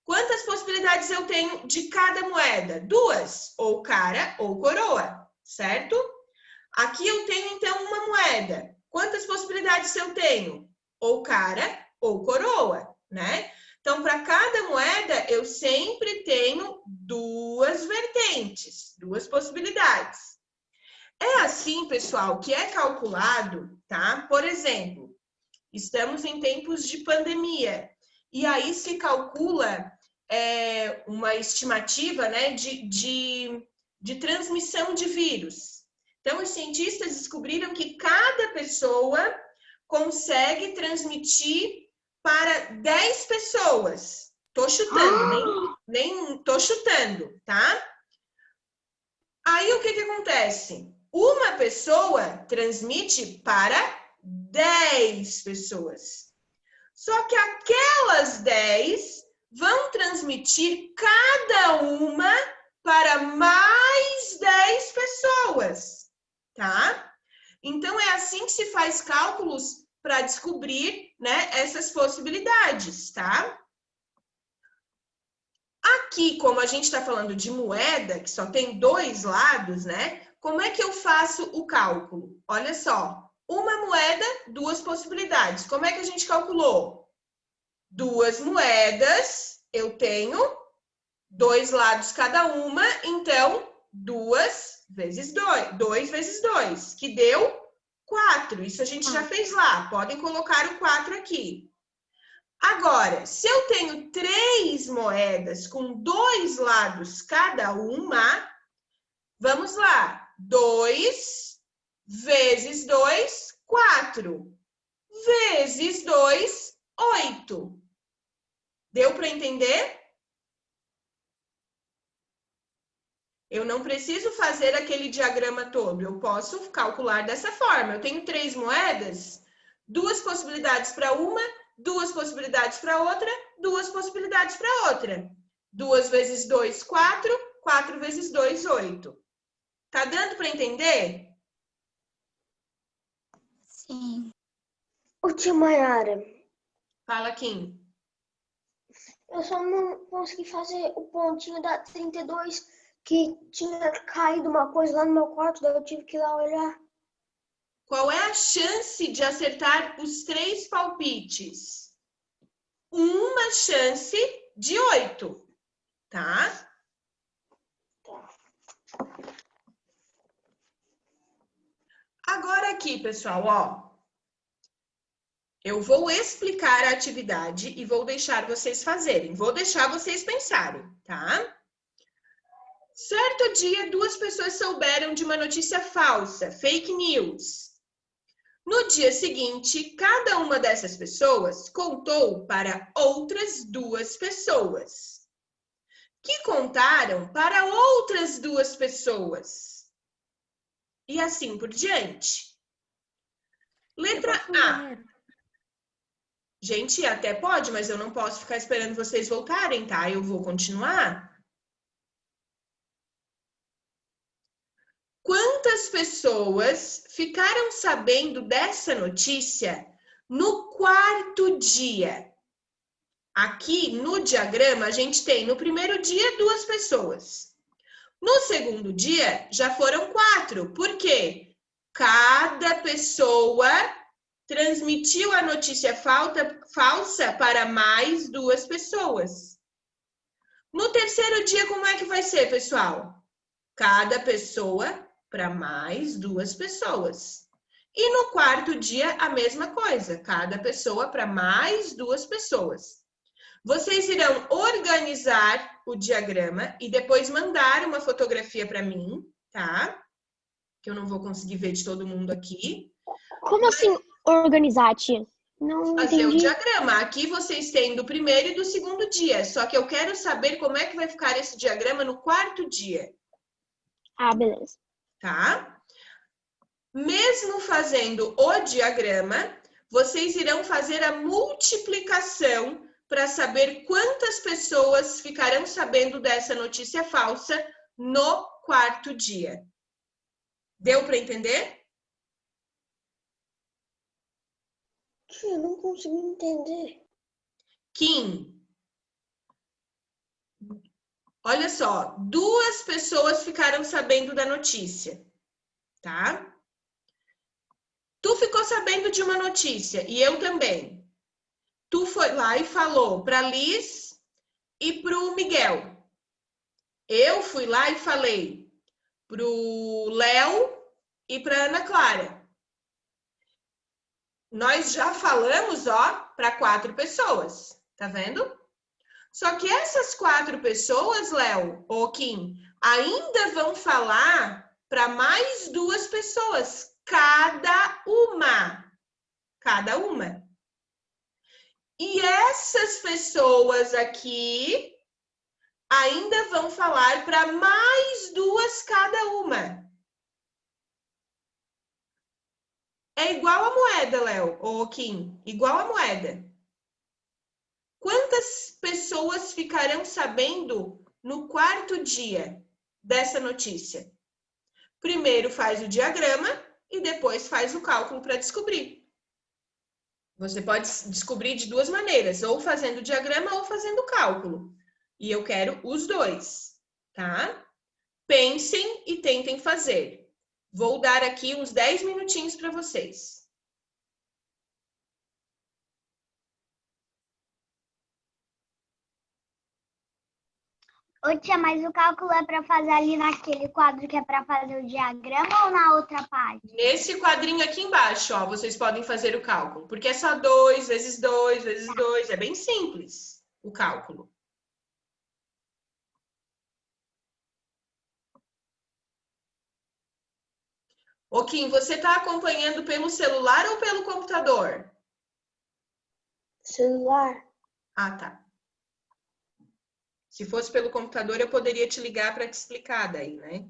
Quantas possibilidades eu tenho de cada moeda? 2, ou cara ou coroa, certo? Aqui eu tenho, então, uma moeda. Quantas possibilidades eu tenho? Ou cara ou coroa, né? Então, para cada moeda, eu sempre tenho 2 vertentes, 2 possibilidades. É assim, pessoal, que é calculado, tá? Por exemplo, estamos em tempos de pandemia. E aí se calcula uma estimativa, né, de transmissão de vírus. Então, os cientistas descobriram que cada pessoa consegue transmitir para 10 pessoas. Tô chutando, nem tô chutando, tá? Aí, o que que acontece? Uma pessoa transmite para 10 pessoas. Só que aquelas 10 vão transmitir cada uma para mais 10 pessoas, tá? Então, é assim que se faz cálculos para descobrir, né, essas possibilidades, tá? Aqui, como a gente está falando de moeda, que só tem 2 lados, né? Como é que eu faço o cálculo? Olha só, uma moeda, 2 possibilidades. Como é que a gente calculou? 2 moedas, eu tenho 2 lados cada uma, então 2 vezes 2. 2 vezes 2, que deu 4. Isso a gente já fez lá. Podem colocar o 4 aqui. Agora, se eu tenho 3 moedas com 2 lados cada uma, vamos lá. 2 vezes 2, 4. Vezes 2, 8. Deu para entender? Eu não preciso fazer aquele diagrama todo. Eu posso calcular dessa forma. Eu tenho 3 moedas, 2 possibilidades para uma, 2 possibilidades para outra, 2 possibilidades para outra. 2 vezes 2, 4. 4 vezes 2, 8. Tá dando para entender? Sim. Ô, tia Mayara, Fala, Kim. eu só não consegui fazer o pontinho da 32, que tinha caído uma coisa lá no meu quarto, daí eu tive que ir lá olhar. Qual é a chance de acertar os 3 palpites? Uma chance de 8, tá? Agora aqui, pessoal, ó. Eu vou explicar a atividade e vou deixar vocês fazerem. Vou deixar vocês pensarem, tá? Certo dia, 2 pessoas souberam de uma notícia falsa, fake news. No dia seguinte, cada uma dessas pessoas contou para outras 2 pessoas, que contaram para outras 2 pessoas. E assim por diante. Letra A. Gente, até pode, mas eu não posso ficar esperando vocês voltarem, tá? Eu vou continuar. Quantas pessoas ficaram sabendo dessa notícia no 4º dia? Aqui no diagrama a gente tem no primeiro dia 2 pessoas. No segundo dia já foram 4. Por quê? Cada pessoa transmitiu a notícia falsa para mais 2 pessoas. No terceiro dia, como é que vai ser, pessoal? Cada pessoa para mais 2 pessoas. E no 4º dia, a mesma coisa. Cada pessoa para mais 2 pessoas. Vocês irão organizar o diagrama e depois mandar uma fotografia para mim, tá? Que eu não vou conseguir ver de todo mundo aqui. Como assim organizar, tia? Não Fazer entendi. o diagrama. Aqui vocês têm do primeiro e do segundo dia. Só que eu quero saber como é que vai ficar esse diagrama no 4º dia. Ah, beleza. Tá? Mesmo fazendo o diagrama, vocês irão fazer a multiplicação para saber quantas pessoas ficarão sabendo dessa notícia falsa no 4º dia. Deu para entender? Tia, não consegui entender. Kim, olha só, 2 pessoas ficaram sabendo da notícia, tá? Tu ficou sabendo de uma notícia e eu também. Tu foi lá e falou para Liz e para o Miguel. Eu fui lá e falei para o Léo e para Ana Clara. Nós já falamos, ó, para 4 pessoas, tá vendo? Só que essas 4 pessoas, Léo ou Kim, ainda vão falar para mais 2 pessoas, cada uma. Cada uma. E essas pessoas aqui ainda vão falar para mais 2 cada uma. É igual a moeda, Léo ou Kim, igual a moeda. Quantas pessoas ficarão sabendo no 4º dia dessa notícia? Primeiro faz o diagrama e depois faz o cálculo para descobrir. Você pode descobrir de 2 maneiras, ou fazendo o diagrama ou fazendo o cálculo. E eu quero os 2, tá? Pensem e tentem fazer. Vou dar aqui uns 10 minutinhos para vocês. Ô, tia, mas o cálculo é para fazer ali naquele quadro que é para fazer o diagrama ou na outra página? Nesse quadrinho aqui embaixo, ó, vocês podem fazer o cálculo, porque é só 2 vezes 2 vezes 2, é bem simples o cálculo. Ô, Kim, você está acompanhando pelo celular ou pelo computador? Celular. Ah, tá. Se fosse pelo computador, eu poderia te ligar para te explicar daí, né?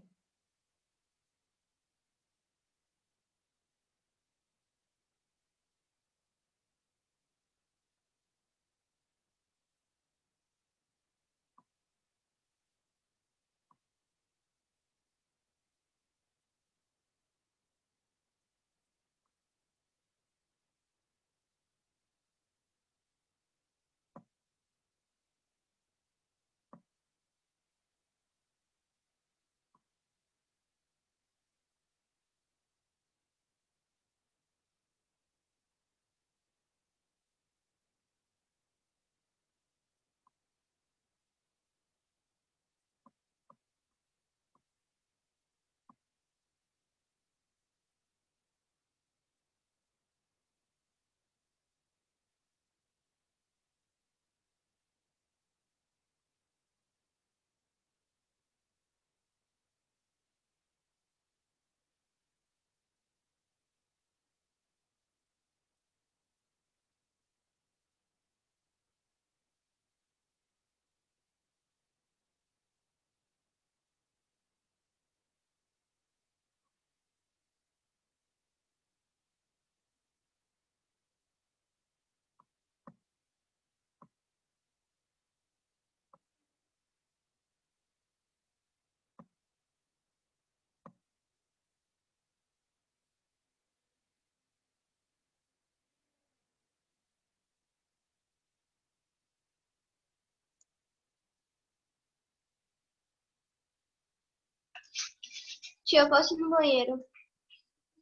Tia, eu posso ir no banheiro.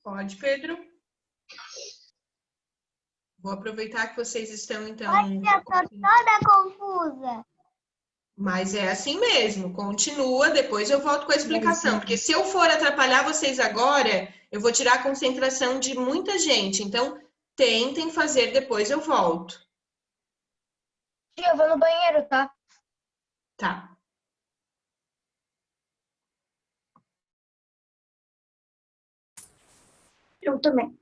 Pode, Pedro? Vou aproveitar que vocês estão, então. Eu tô toda confusa. Mas é assim mesmo, continua, depois eu volto com a explicação, porque se eu for atrapalhar vocês agora, eu vou tirar a concentração de muita gente. Então, tentem fazer, depois eu volto. Tia, eu vou no banheiro, tá? Tá. Eu também.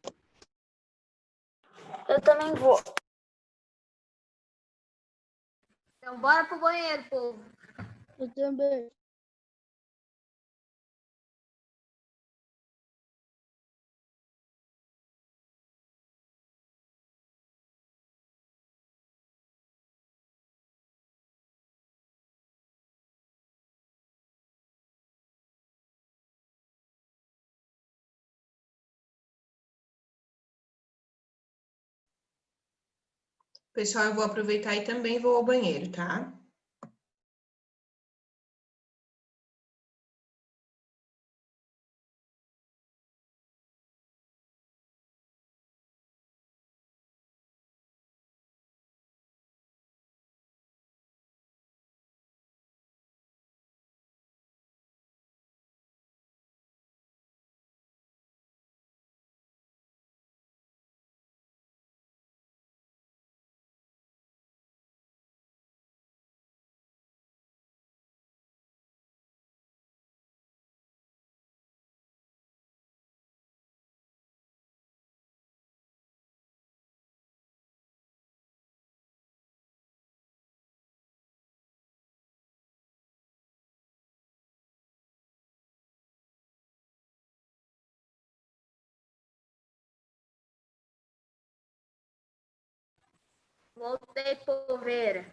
Eu também vou. Então, bora pro banheiro, povo. Eu também. Pessoal, eu vou aproveitar e também vou ao banheiro, tá? Voltei, poveira.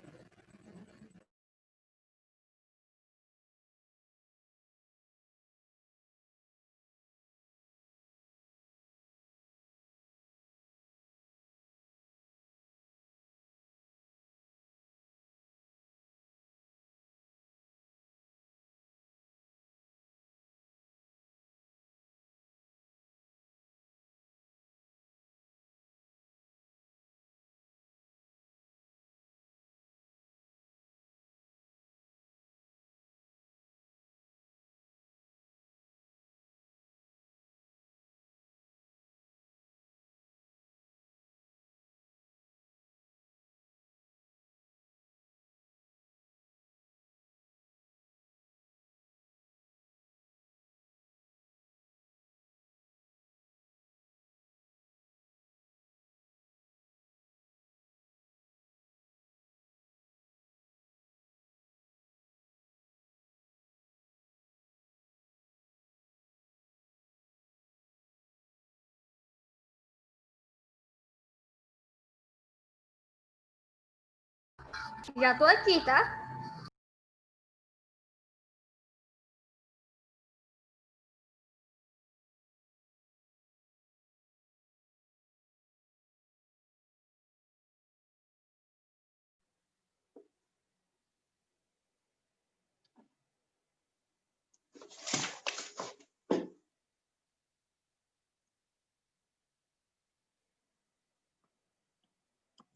Já tô aqui, tá?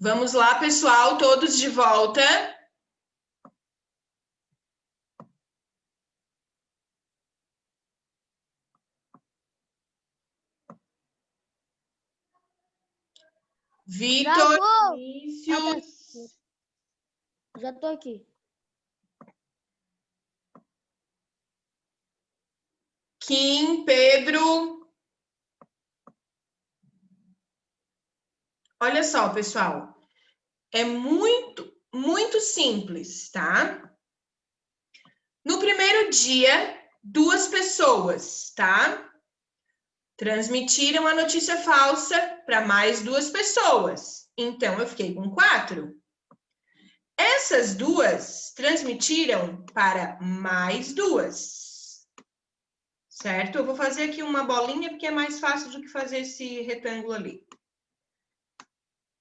Vamos lá, pessoal, todos de volta. Vitor, Travou. Vinícius, Já tô aqui. Kim, Pedro. Olha só, pessoal. É muito simples, tá? No primeiro dia, 2 pessoas, tá? Transmitiram a notícia falsa para mais 2 pessoas. Então, eu fiquei com 4. Essas 2 transmitiram para mais 2. Certo? Eu vou fazer aqui uma bolinha, porque é mais fácil do que fazer esse retângulo ali.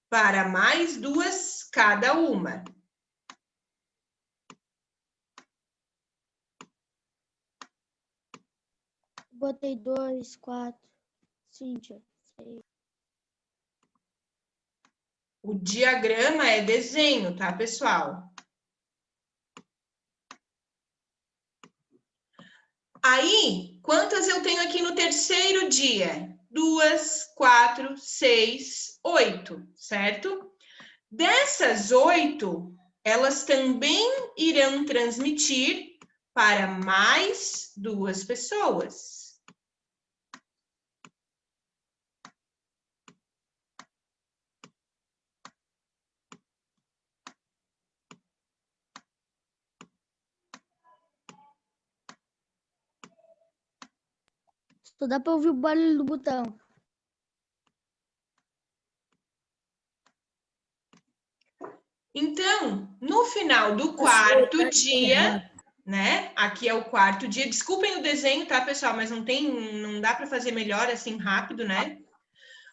Para mais 2 cada uma. Botei 2, 4, Cíntia, 6. O diagrama é desenho, tá, pessoal? Aí, quantas eu tenho aqui no terceiro dia? 2, 4, 6, 8, certo? Dessas 8, elas também irão transmitir para mais 2 pessoas. Só dá pra ouvir o barulho do botão. Então, no final do quarto dia, né? Aqui é o quarto dia. Desculpem o desenho, tá, pessoal? Mas não dá para fazer melhor assim rápido, né?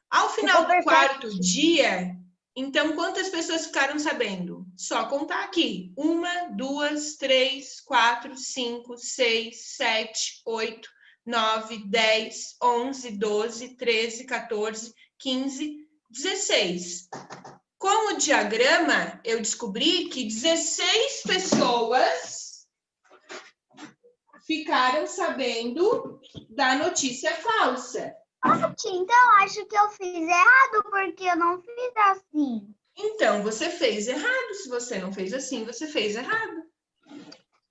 Ao final do quarto dia, então quantas pessoas ficaram sabendo? Só contar aqui. 1, 2, 3, 4, 5, 6, 7, 8, 9, 10, 11, 12, 13, 14, 15, 16. Com o diagrama, eu descobri que 16 pessoas ficaram sabendo da notícia falsa. Então, acho que eu fiz errado, porque eu não fiz assim. Então, você fez errado. Se você não fez assim, você fez errado.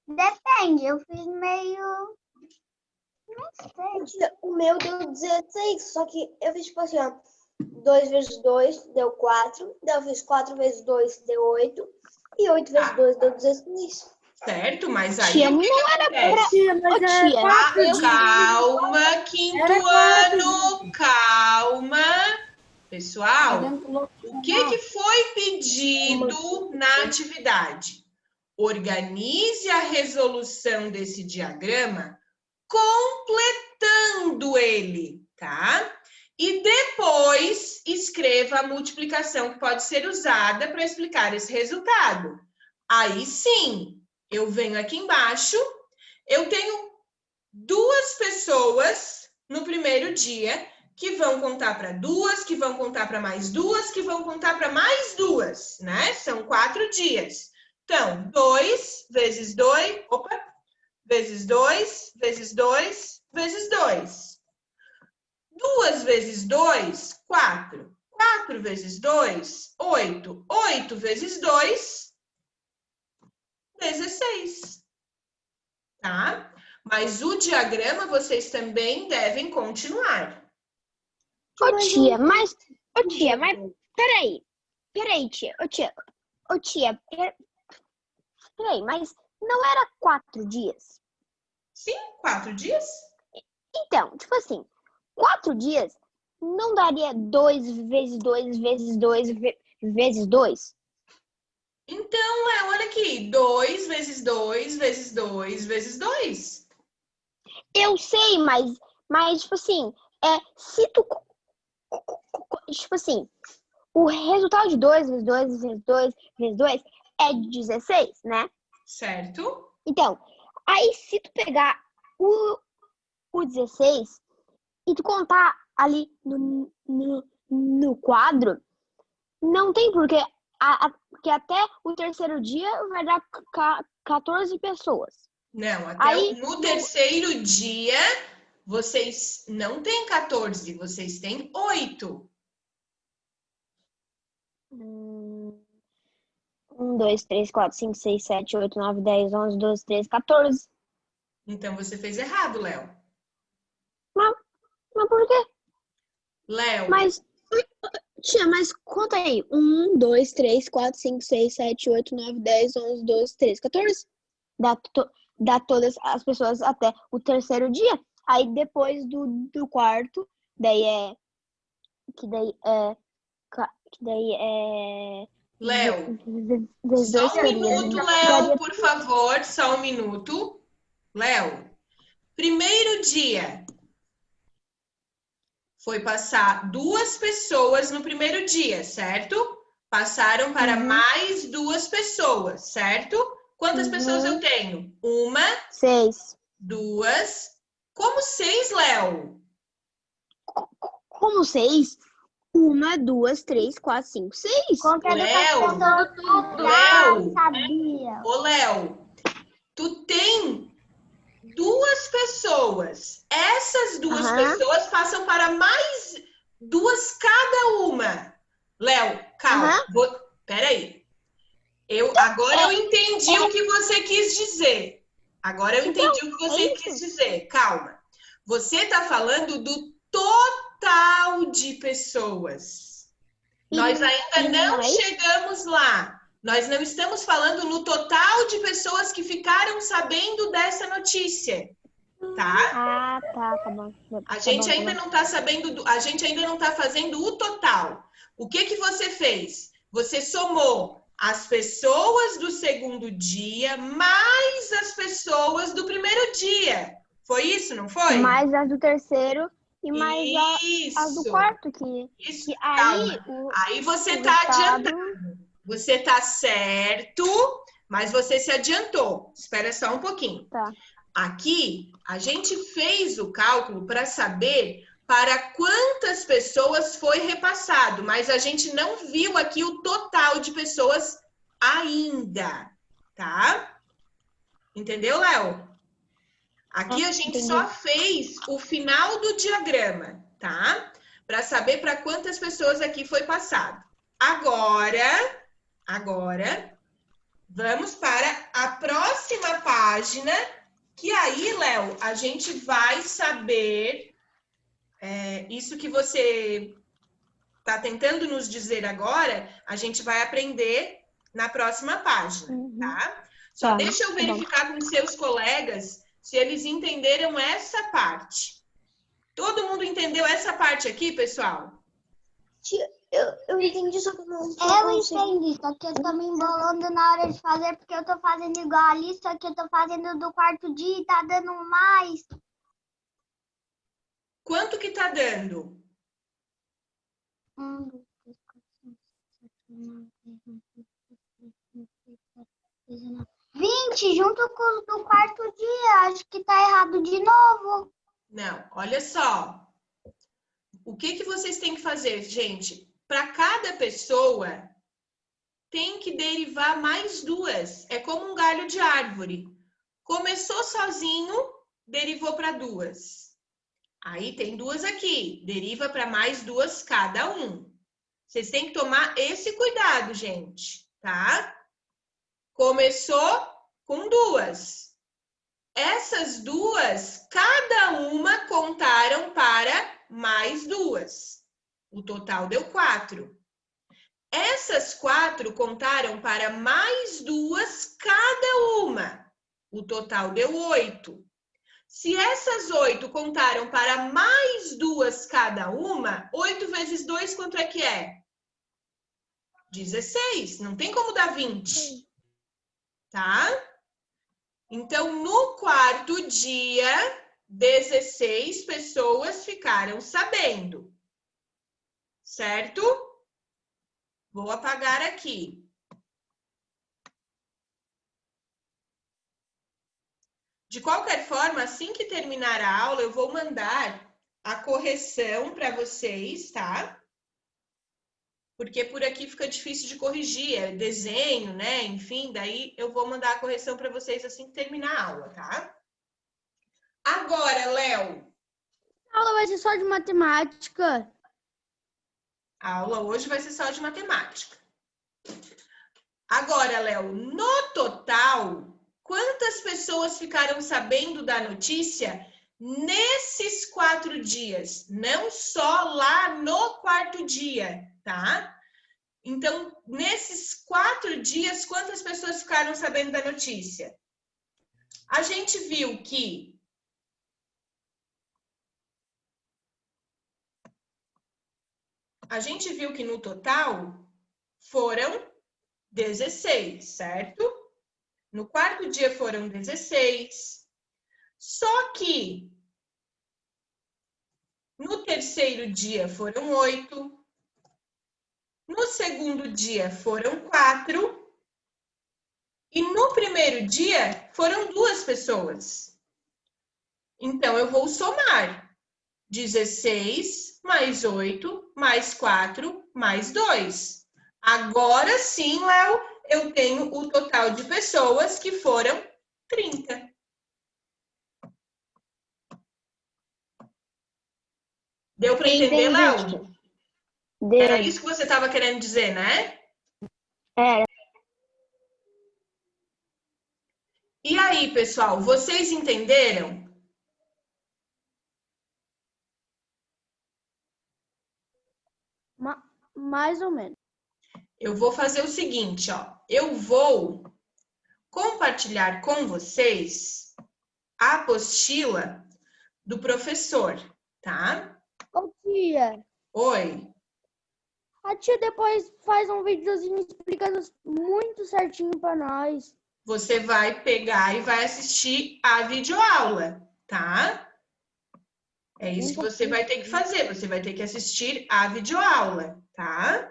Depende, eu fiz meio... Não sei. O meu deu 16, só que eu fiz tipo assim, ó. 2 vezes 2 deu 4. Daí eu fiz 4 vezes 2 deu 8. E 8 vezes 2 deu 16. Certo? Mas aí Tia, o que não era acontece? Ô, tia, Calma, quinto ano, calma. Pessoal, o que foi pedido na atividade? Organize a resolução desse diagrama completando ele, tá? E depois escreva a multiplicação que pode ser usada para explicar esse resultado. Aí sim, eu venho aqui embaixo, eu tenho 2 pessoas no primeiro dia que vão contar para 2, que vão contar para mais 2, que vão contar para mais 2, né? São 4 dias. Então, 2 vezes 2, vezes 2, vezes 2, vezes 2. 2 vezes 2, 4. 4 vezes 2, 8. 8 vezes 2, 16. Tá? Mas o diagrama vocês também devem continuar. Ô, tia, mas peraí, tia. Peraí, mas não era 4 dias? Sim, 4 dias? Então, tipo assim, 4 dias não daria 2 vezes 2 vezes 2 vezes 2? Então, olha aqui. 2 vezes 2 vezes 2 vezes 2. Eu sei, mas tipo assim, se tu, tipo assim, o resultado de 2 vezes 2 vezes 2 vezes 2 é 16, né? Certo? Então, aí se tu pegar o 16 e tu contar ali no quadro, não tem porquê, porque até o terceiro dia vai dar 14 pessoas. Não, Aí, no terceiro dia, vocês não têm 14, vocês têm 8. 1, 2, 3, 4, 5, 6, 7, 8, 9, 10, 11, 12, 13, 14. Então, você fez errado, Léo. Mas por quê? Léo, Tia, mas conta aí. 1, 2, 3, 4, 5, 6, 7, 8, 9, 10, 11, 12, 13, 14. Dá todas as pessoas até o terceiro dia. Aí depois do quarto, daí é. Que daí é. Que daí é. Léo, Vezes só 2 um minuto, Léo, daria. por favor, só um minuto. Léo, primeiro dia foi passar 2 pessoas no primeiro dia, certo? Passaram para mais 2 pessoas, certo? Quantas pessoas eu tenho? 1, 6. 2. Como 6, Léo? Como 6? 1, 2, 3, 4, 5, 6. Contando com as Léo, pessoas total, Léo, sabia? ô Léo, tu tem 2 pessoas. Essas 2 pessoas passam para mais 2 cada uma. Léo, calma. Peraí. Agora eu entendi o que você quis dizer. Agora eu entendi o que você quis dizer. Calma. Você está falando do total de pessoas. Nós ainda não chegamos lá. Nós não estamos falando no total de pessoas que ficaram sabendo dessa notícia, tá? Ah, tá bom. A gente ainda não está sabendo, a gente ainda não está fazendo o total. O que você fez? Você somou as pessoas do segundo dia mais as pessoas do primeiro dia. Foi isso, não foi? Mais as do terceiro e mais as do quarto. Isso. Que aí, aí você está adiantando. Você está certo, mas você se adiantou. Espera só um pouquinho. Tá. Aqui, a gente fez o cálculo para saber para quantas pessoas foi repassado, mas a gente não viu aqui o total de pessoas ainda, tá? Entendeu, Léo? Aqui a gente só fez o final do diagrama, tá? Para saber para quantas pessoas aqui foi passado. Agora, vamos para a próxima página, que aí, Léo, a gente vai saber isso que você está tentando nos dizer agora, a gente vai aprender na próxima página, tá? Só deixa eu verificar com seus colegas se eles entenderam essa parte. Todo mundo entendeu essa parte aqui, pessoal? Eu entendi, só que eu não entendi, só que eu tô me embolando na hora de fazer, porque eu tô fazendo igual ali, só que eu tô fazendo do quarto dia e tá dando mais. Quanto que tá dando? 1, 2, 3, 4, 5, 6, 7, 8, 9, 10, 20 junto com o do quarto dia. Acho que tá errado de novo. Não, olha só. O que vocês têm que fazer, gente? Para cada pessoa, tem que derivar mais 2. É como um galho de árvore. Começou sozinho, derivou para 2. Aí tem 2 aqui, deriva para mais 2 cada um. Vocês têm que tomar esse cuidado, gente, tá? Começou com 2. Essas 2, cada uma contaram para mais 2. O total deu 4. Essas 4 contaram para mais 2 cada uma. O total deu 8. Se essas 8 contaram para mais 2 cada uma, 8 vezes 2, quanto é que é? 16. Não tem como dar 20. Tá? Então, no quarto dia, 16 pessoas ficaram sabendo. Certo? Vou apagar aqui. De qualquer forma, assim que terminar a aula, eu vou mandar a correção para vocês, tá? Porque por aqui fica difícil de corrigir, é desenho, né? Enfim, daí eu vou mandar a correção para vocês assim que terminar a aula, tá? Agora, Léo. A aula vai ser só de matemática. A aula hoje vai ser só de matemática. Agora, Léo, no total, quantas pessoas ficaram sabendo da notícia nesses 4 dias? Não só lá no quarto dia, tá? Então, nesses 4 dias, quantas pessoas ficaram sabendo da notícia? A gente viu que no total foram 16, certo? No quarto dia foram 16. Só que no terceiro dia foram 8. No segundo dia foram 4. E no primeiro dia foram 2 pessoas. Então, eu vou somar 16 mais 8 mais 4 mais 2. Agora sim, Léo, eu tenho o total de pessoas que foram 30. Deu para entender, Léo? Era isso que você estava querendo dizer, né? É. E aí, pessoal, vocês entenderam? Mais ou menos. Eu vou fazer o seguinte, ó. Eu vou compartilhar com vocês a apostila do professor, tá? Ô, tia. Oi. A tia depois faz um videozinho explicando muito certinho para nós. Você vai pegar e vai assistir a videoaula, tá? É isso que você vai ter que fazer. Você vai ter que assistir a videoaula, tá?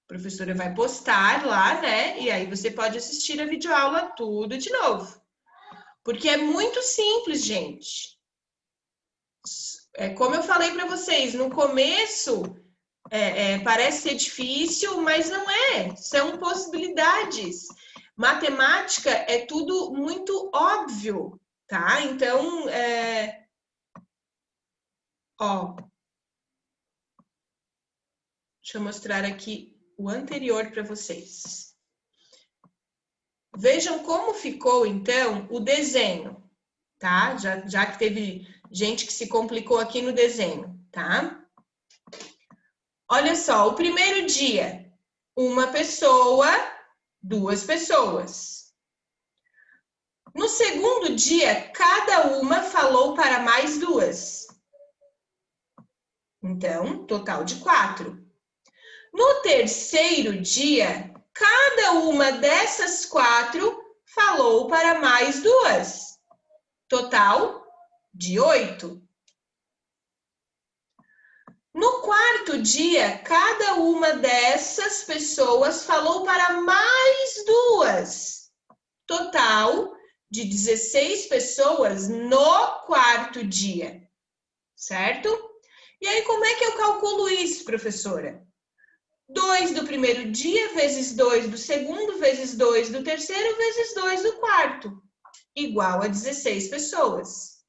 A professora vai postar lá, né? E aí você pode assistir a videoaula tudo de novo. Porque é muito simples, gente. Como eu falei para vocês, no começo parece ser difícil, mas não é. São possibilidades. Matemática é tudo muito óbvio, tá? Então, ó, deixa eu mostrar aqui o anterior para vocês. Vejam como ficou, então, o desenho, tá? Já que teve gente que se complicou aqui no desenho, tá? Olha só, o primeiro dia, 1 pessoa, 2 pessoas. No segundo dia, cada uma falou para mais 2. Então, total de 4. No terceiro dia, cada uma dessas 4 falou para mais 2. Total de 8. No quarto dia, cada uma dessas pessoas falou para mais 2. Total de 16 pessoas no quarto dia, certo? E aí, como é que eu calculo isso, professora? 2 do primeiro dia, vezes 2 do segundo, vezes 2 do terceiro, vezes 2 do quarto. Igual a 16 pessoas.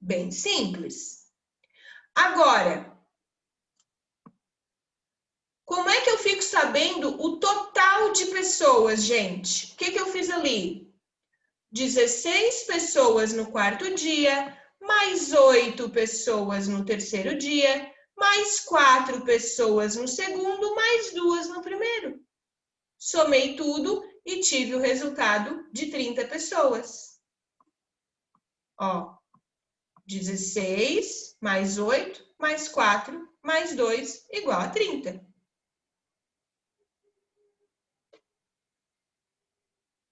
Bem simples. Agora, como é que eu fico sabendo o total de pessoas, gente? O que eu fiz ali? 16 pessoas no quarto dia, mais 8 pessoas no terceiro dia, mais 4 pessoas no segundo, mais 2 no primeiro. Somei tudo e tive o resultado de 30 pessoas. Ó. 16 mais 8 mais 4 mais 2 igual a 30.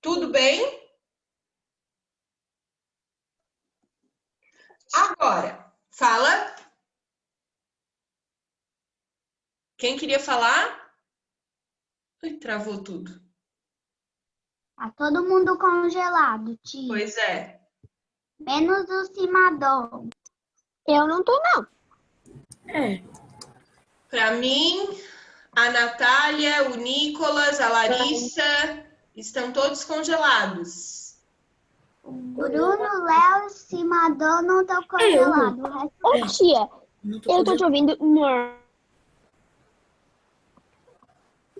Tudo bem? Agora, fala. Quem queria falar? Ui, travou tudo. Tá todo mundo congelado, tia. Pois é. Menos o Cimadão. Eu não tô, não. É. Para mim, a Natália, o Nicolas, a Larissa estão todos congelados. O Bruno, Léo e Cimadão não estão congelados. O resto Ô, tia, Não tô eu tô te ouvindo.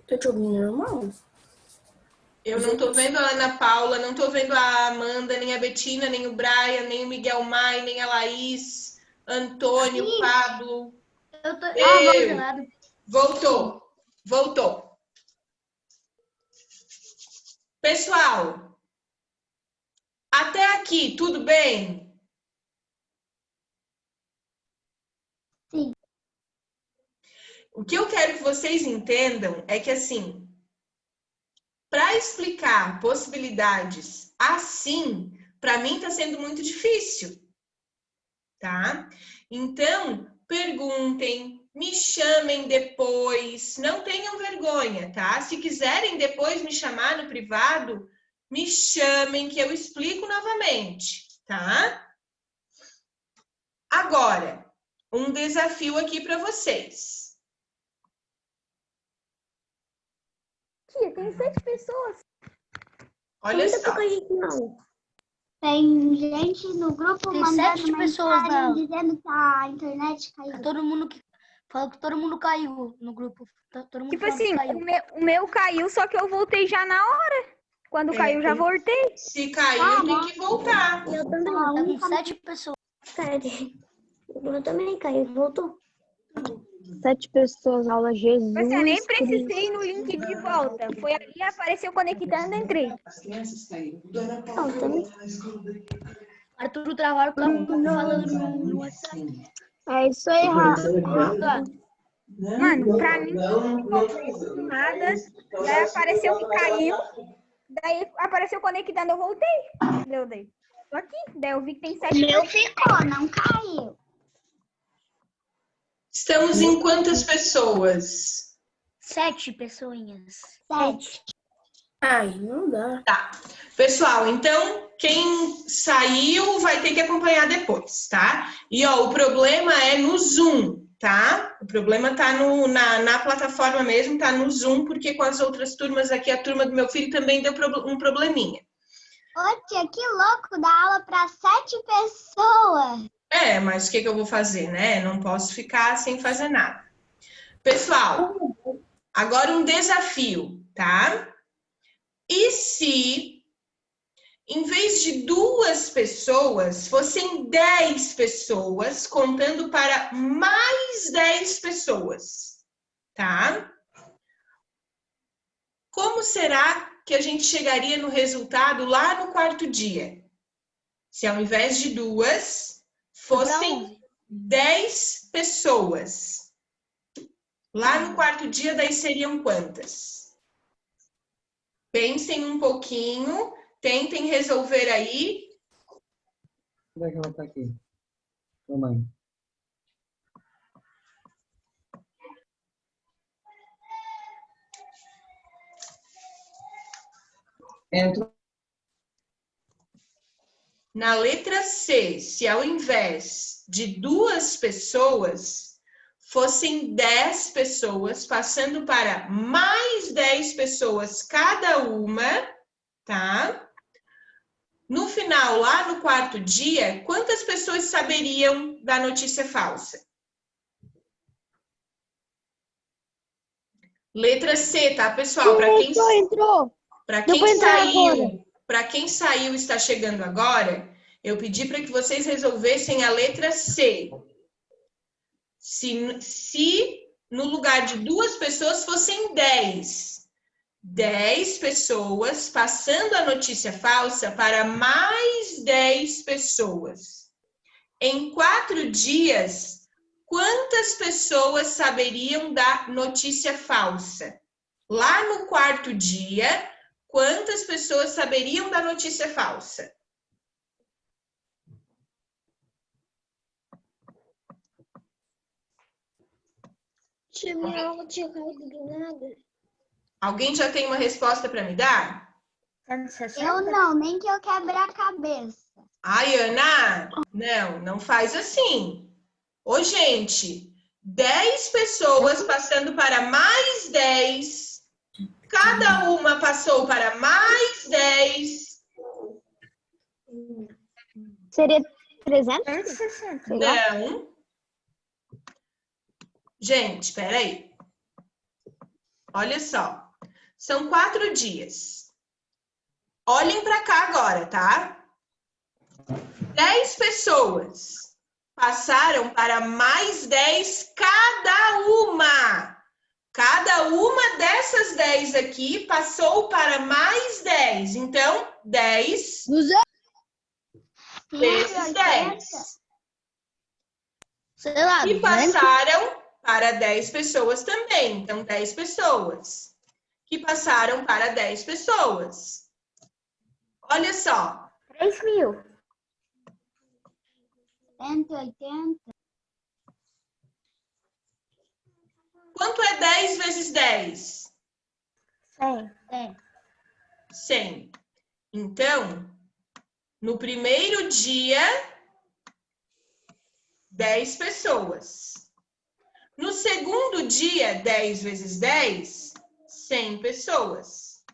Tô te ouvindo normal. Eu não tô vendo a Ana Paula, não tô vendo a Amanda, nem a Betina, nem o Brian, nem o Miguel Mai, nem a Laís, Antônio, Pablo. eu tô Eu. Voltou. Pessoal, até aqui, tudo bem? Sim. O que eu quero que vocês entendam é que, assim, para explicar possibilidades assim, para mim está sendo muito difícil, tá? Então, perguntem, me chamem depois, não tenham vergonha, tá? Se quiserem depois me chamar no privado, me chamem que eu explico novamente, tá? Agora, um desafio aqui para vocês. Tia, tem 7 pessoas. Olha só. Tem gente no grupo Tem mandando 7 pessoas mensagem dizendo que a internet caiu. Todo mundo que falou que todo mundo caiu no grupo. Todo mundo Tipo falando que assim, caiu. o meu caiu, só que eu voltei já na hora. Quando caiu, já voltei. Se caiu, tem que voltar. Eu também. Tá com 7 pessoas. O Bruno também caiu, voltou. 7 pessoas, aula Jesus. Mas eu nem precisei ir no link de volta. Foi ali, apareceu conectando, entrei. Não, também. Arthur travaram o carro falando no WhatsApp. É isso aí, Rafa. Mano, pra mim, não ficou nada. Daí apareceu que caiu. Daí apareceu conectando, eu voltei. Eu dei. Tô aqui. Daí eu vi que tem 7 O meu ficou, não caiu. Estamos em quantas pessoas? 7 pessoinhas. 7. Ai, não dá. Tá. Pessoal, então, quem saiu vai ter que acompanhar depois, tá? E, ó, o problema é no Zoom, tá? O problema tá na plataforma mesmo, tá no Zoom, porque com as outras turmas aqui, a turma do meu filho também deu um probleminha. Ô, tia, que louco, dar aula para 7 pessoas. É, mas o que eu vou fazer, né? Não posso ficar sem fazer nada. Pessoal, agora um desafio, tá? E se, em vez de 2 pessoas, fossem 10 pessoas, contando para mais 10 pessoas, tá? Como será que a gente chegaria no resultado lá no 4º dia? Se ao invés de 2, fossem 10 pessoas. Lá no 4º dia, daí seriam quantas? Pensem um pouquinho, tentem resolver aí. Onde é que ela tá aqui? Mamãe. Entra. Na letra C, se ao invés de 2 pessoas, fossem 10 pessoas, passando para mais 10 pessoas cada uma, tá? No final, lá no 4º dia, quantas pessoas saberiam da notícia falsa? Letra C, tá, pessoal? Para quem saiu e está chegando agora, eu pedi para que vocês resolvessem a letra C. Se no lugar de 2 pessoas fossem 10. 10 pessoas passando a notícia falsa para mais 10 pessoas. Em 4 dias, quantas pessoas saberiam da notícia falsa? Lá no 4º dia, quantas pessoas saberiam da notícia falsa? Tia, minha aula tinha caído do nada. Alguém já tem uma resposta para me dar? 160? Eu não, nem que eu quebre a cabeça. Ai, Ana, não faz assim. Ô, gente, 10 pessoas passando para mais 10. Cada uma passou para mais 10. Seria 300? 160. Sei lá. Não. Gente, espera aí. Olha só. São 4 dias. Olhem para cá agora, tá? 10 pessoas passaram para mais 10 cada uma. Cada uma dessas 10 aqui passou para mais 10. Então, 10 vezes 10. Sei lá, E passaram para 10 pessoas também. Então, 10 pessoas. Que passaram para 10 pessoas. Olha só. 3.000. 180. Quanto é 10 vezes 10? 100. 100. Então, no primeiro dia, 10 pessoas. No segundo dia, 10 vezes 10, 100 pessoas.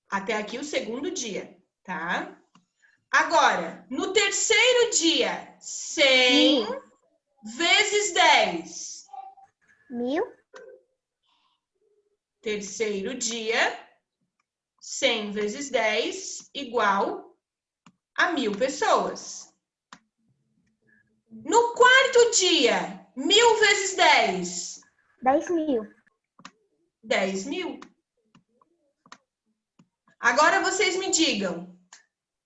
Até aqui o segundo dia, tá? Agora, no terceiro dia, 100 vezes 10. 1.000. Terceiro dia, 100 vezes 10 igual a 1.000 pessoas. No quarto dia, 1.000 vezes 10. 10.000. 10.000. Agora vocês me digam.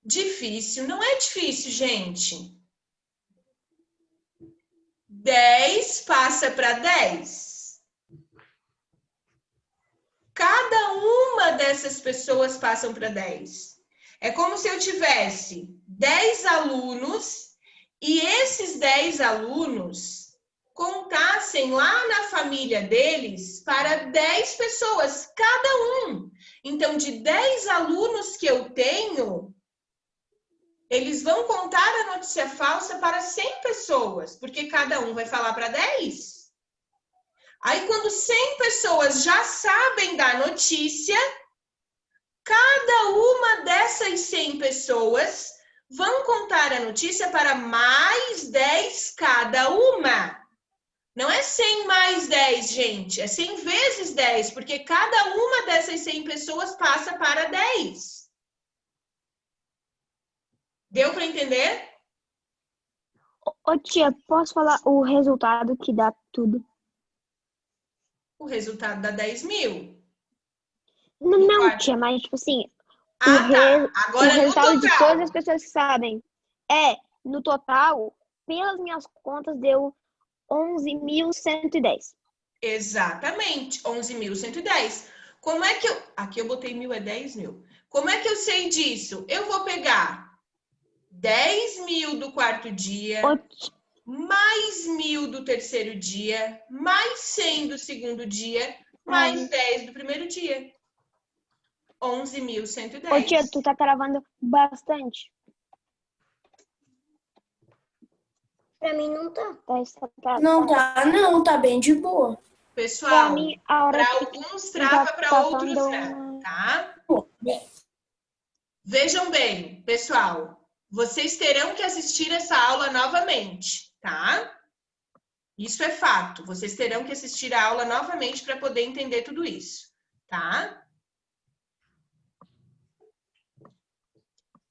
Difícil? Não é difícil, gente. 10 passa para 10. Cada uma dessas pessoas passam para 10. É como se eu tivesse 10 alunos e esses 10 alunos contassem lá na família deles para 10 pessoas, cada um. Então, de 10 alunos que eu tenho, eles vão contar a notícia falsa para 100 pessoas, porque cada um vai falar para 10. Aí, quando 100 pessoas já sabem da notícia, cada uma dessas 100 pessoas vão contar a notícia para mais 10 cada uma. Não é 100 mais 10, gente. É 100 vezes 10, porque cada uma dessas 100 pessoas passa para 10. Deu para entender? Ô tia, posso falar o resultado que dá tudo? O resultado dá 10.000. Não, tia, mas tipo assim, Tá. Agora o resultado no de total. todas as pessoas que sabem no total, pelas minhas contas, deu 11.110. Exatamente, 11.110. Como é que eu... Aqui eu botei 1.000, é 10.000. Como é que eu sei disso? Eu vou pegar 10.000 do quarto dia, mais 1.000 do terceiro dia, mais 100 do segundo dia, mais 10 do primeiro dia. 11.110. Ô tia, tu tá travando bastante. Pra mim não tá. Não tá, não, tá bem de boa. Pessoal, Pra mim, a hora para que alguns trava, para tá outros falando- não, tá? Vejam bem, pessoal, vocês terão que assistir essa aula novamente, tá? Isso é fato, vocês terão que assistir a aula novamente para poder entender tudo isso, tá?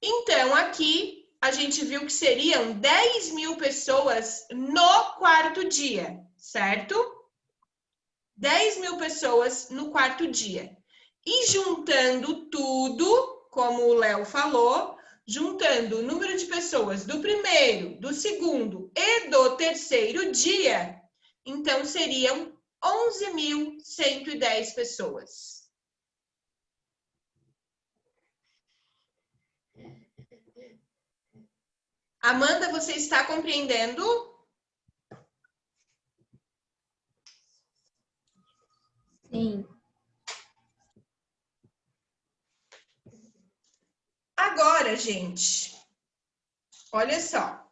Então, aqui a gente viu que seriam 10.000 pessoas no quarto dia, certo? 10.000 pessoas no quarto dia. E juntando tudo, como o Léo falou, juntando o número de pessoas do primeiro, do segundo e do terceiro dia, então seriam 11.110 pessoas. Amanda, você está compreendendo? Sim. Agora, gente, olha só.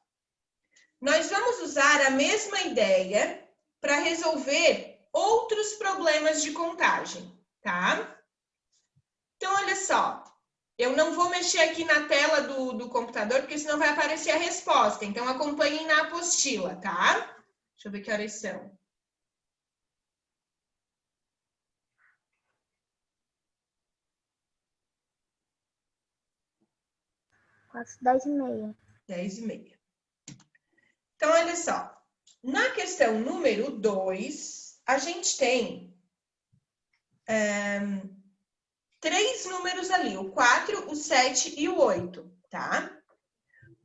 Nós vamos usar a mesma ideia para resolver outros problemas de contagem, tá? Então, olha só. Eu não vou mexer aqui na tela do computador, porque senão vai aparecer a resposta. Então, acompanhem na apostila, tá? Deixa eu ver que horas são. 10h30. 10h30. Então, olha só. Na questão número 2, a gente tem 3 números ali, o 4, o 7 e o 8, tá?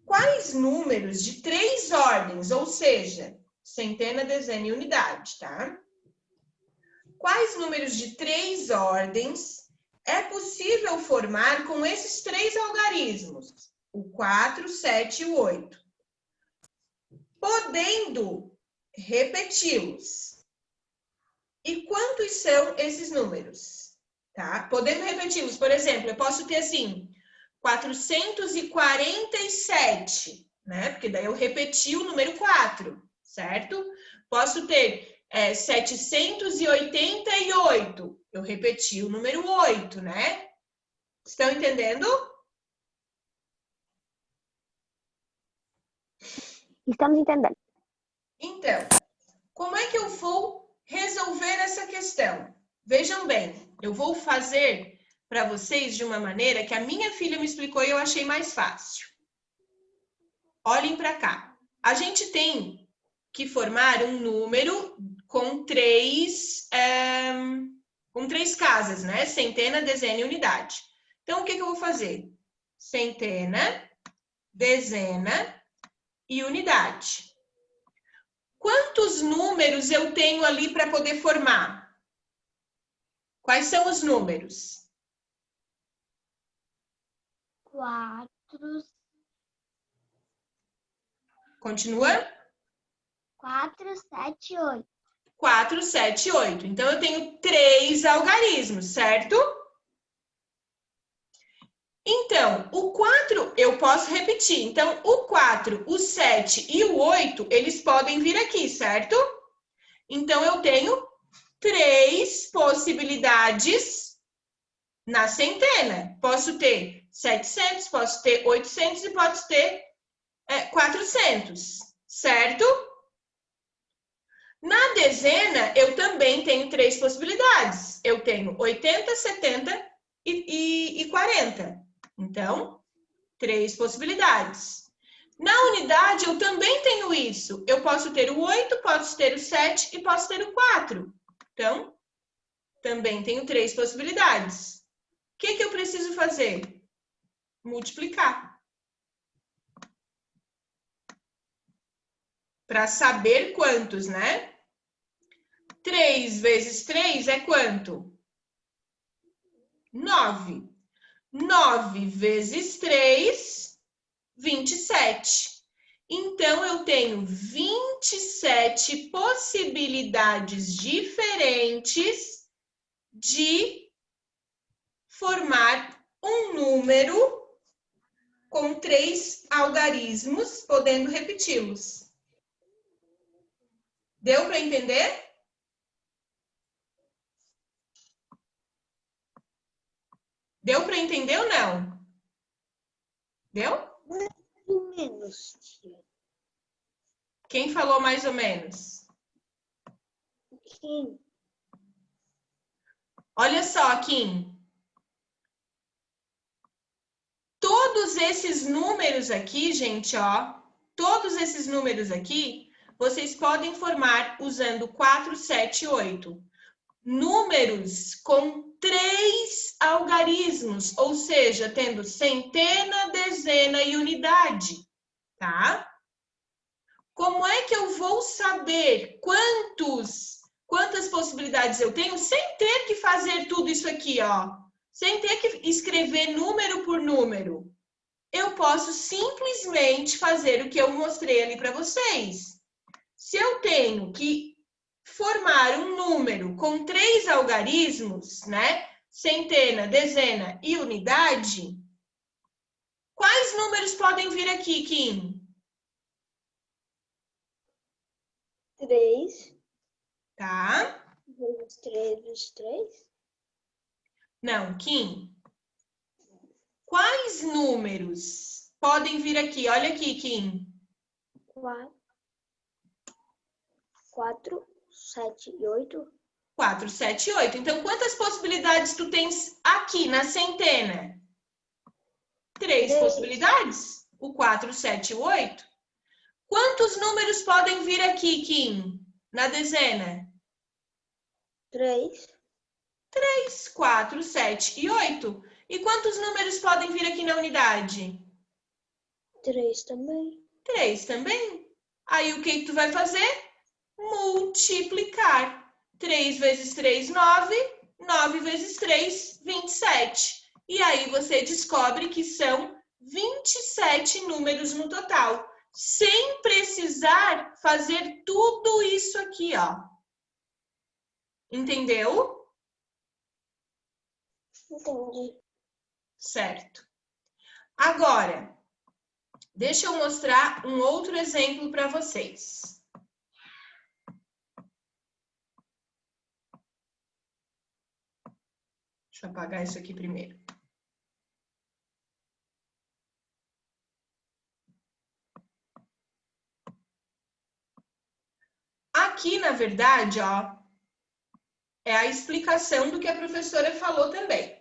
Quais números de 3 ordens, ou seja, centena, dezena e unidade, tá? Quais números de 3 ordens é possível formar com esses 3 algarismos? O 4, o 7 e o 8. Podendo repeti-los. E quantos são esses números? Tá? Podendo repeti-los, por exemplo, eu posso ter assim, 447, né? Porque daí eu repeti o número 4, certo? Posso ter 788, eu repeti o número 8, né? Estão entendendo? Estamos entendendo. Então, como é que eu vou resolver essa questão? Vejam bem, eu vou fazer para vocês de uma maneira que a minha filha me explicou e eu achei mais fácil. Olhem para cá. A gente tem que formar um número com três casas, né? Centena, dezena e unidade. Então, o que eu vou fazer? Centena, dezena e unidade. Quantos números eu tenho ali para poder formar? Quais são os números? 4. Continua? 4, 7, 8. 4, 7, 8. Então, eu tenho 3 algarismos, certo? Então, o 4 eu posso repetir. Então, o 4, o 7 e o 8, eles podem vir aqui, certo? Então, eu tenho 3 possibilidades na centena. Posso ter 700, posso ter 800 e posso ter 400, certo? Na dezena, eu também tenho 3 possibilidades. Eu tenho 80, 70 e 40. Então, 3 possibilidades. Na unidade, eu também tenho isso. Eu posso ter o 8, posso ter o 7 e posso ter o 4. Então, também tenho 3 possibilidades. O que eu preciso fazer? Multiplicar. Para saber quantos, né? 3 vezes 3 é quanto? 9. 9 vezes 3, 27. Então, eu tenho 27 possibilidades diferentes de formar um número com 3 algarismos, podendo repeti-los. Deu para entender? Deu para entender ou não? Deu? Mais ou menos, tia. Quem falou mais ou menos? Quem? Olha só, Kim. Todos esses números aqui, gente, ó. Todos esses números aqui, vocês podem formar usando 4, 7, 8. Números com 3 algarismos, ou seja, tendo centena, dezena e unidade, tá? Como é que eu vou saber quantas possibilidades eu tenho sem ter que fazer tudo isso aqui, ó? Sem ter que escrever número por número. Eu posso simplesmente fazer o que eu mostrei ali para vocês. Se eu tenho que formar um número com 3 algarismos, né? Centena, dezena e unidade, quais números podem vir aqui, Kim? 3. Tá? Vezes 3 vezes 3. Não, Kim. Quais números podem vir aqui? Olha aqui, Kim. 4, 7 e 8. 4, 7 e 8. Então, quantas possibilidades tu tens aqui na centena? 3 possibilidades? O 4, 7 e o 8. Quantos números podem vir aqui, Kim, na dezena? 3. 3, 4, 7 e 8. E quantos números podem vir aqui na unidade? 3 também. 3 também. Aí, o que tu vai fazer? Multiplicar. 3 vezes 3, 9. 9 vezes 3, 27. E aí você descobre que são 27 números no total, sem precisar fazer tudo isso aqui, ó. Entendeu? Entendi. Certo. Agora, deixa eu mostrar um outro exemplo para vocês. Deixa eu apagar isso aqui primeiro. Aqui, na verdade, ó, é a explicação do que a professora falou também.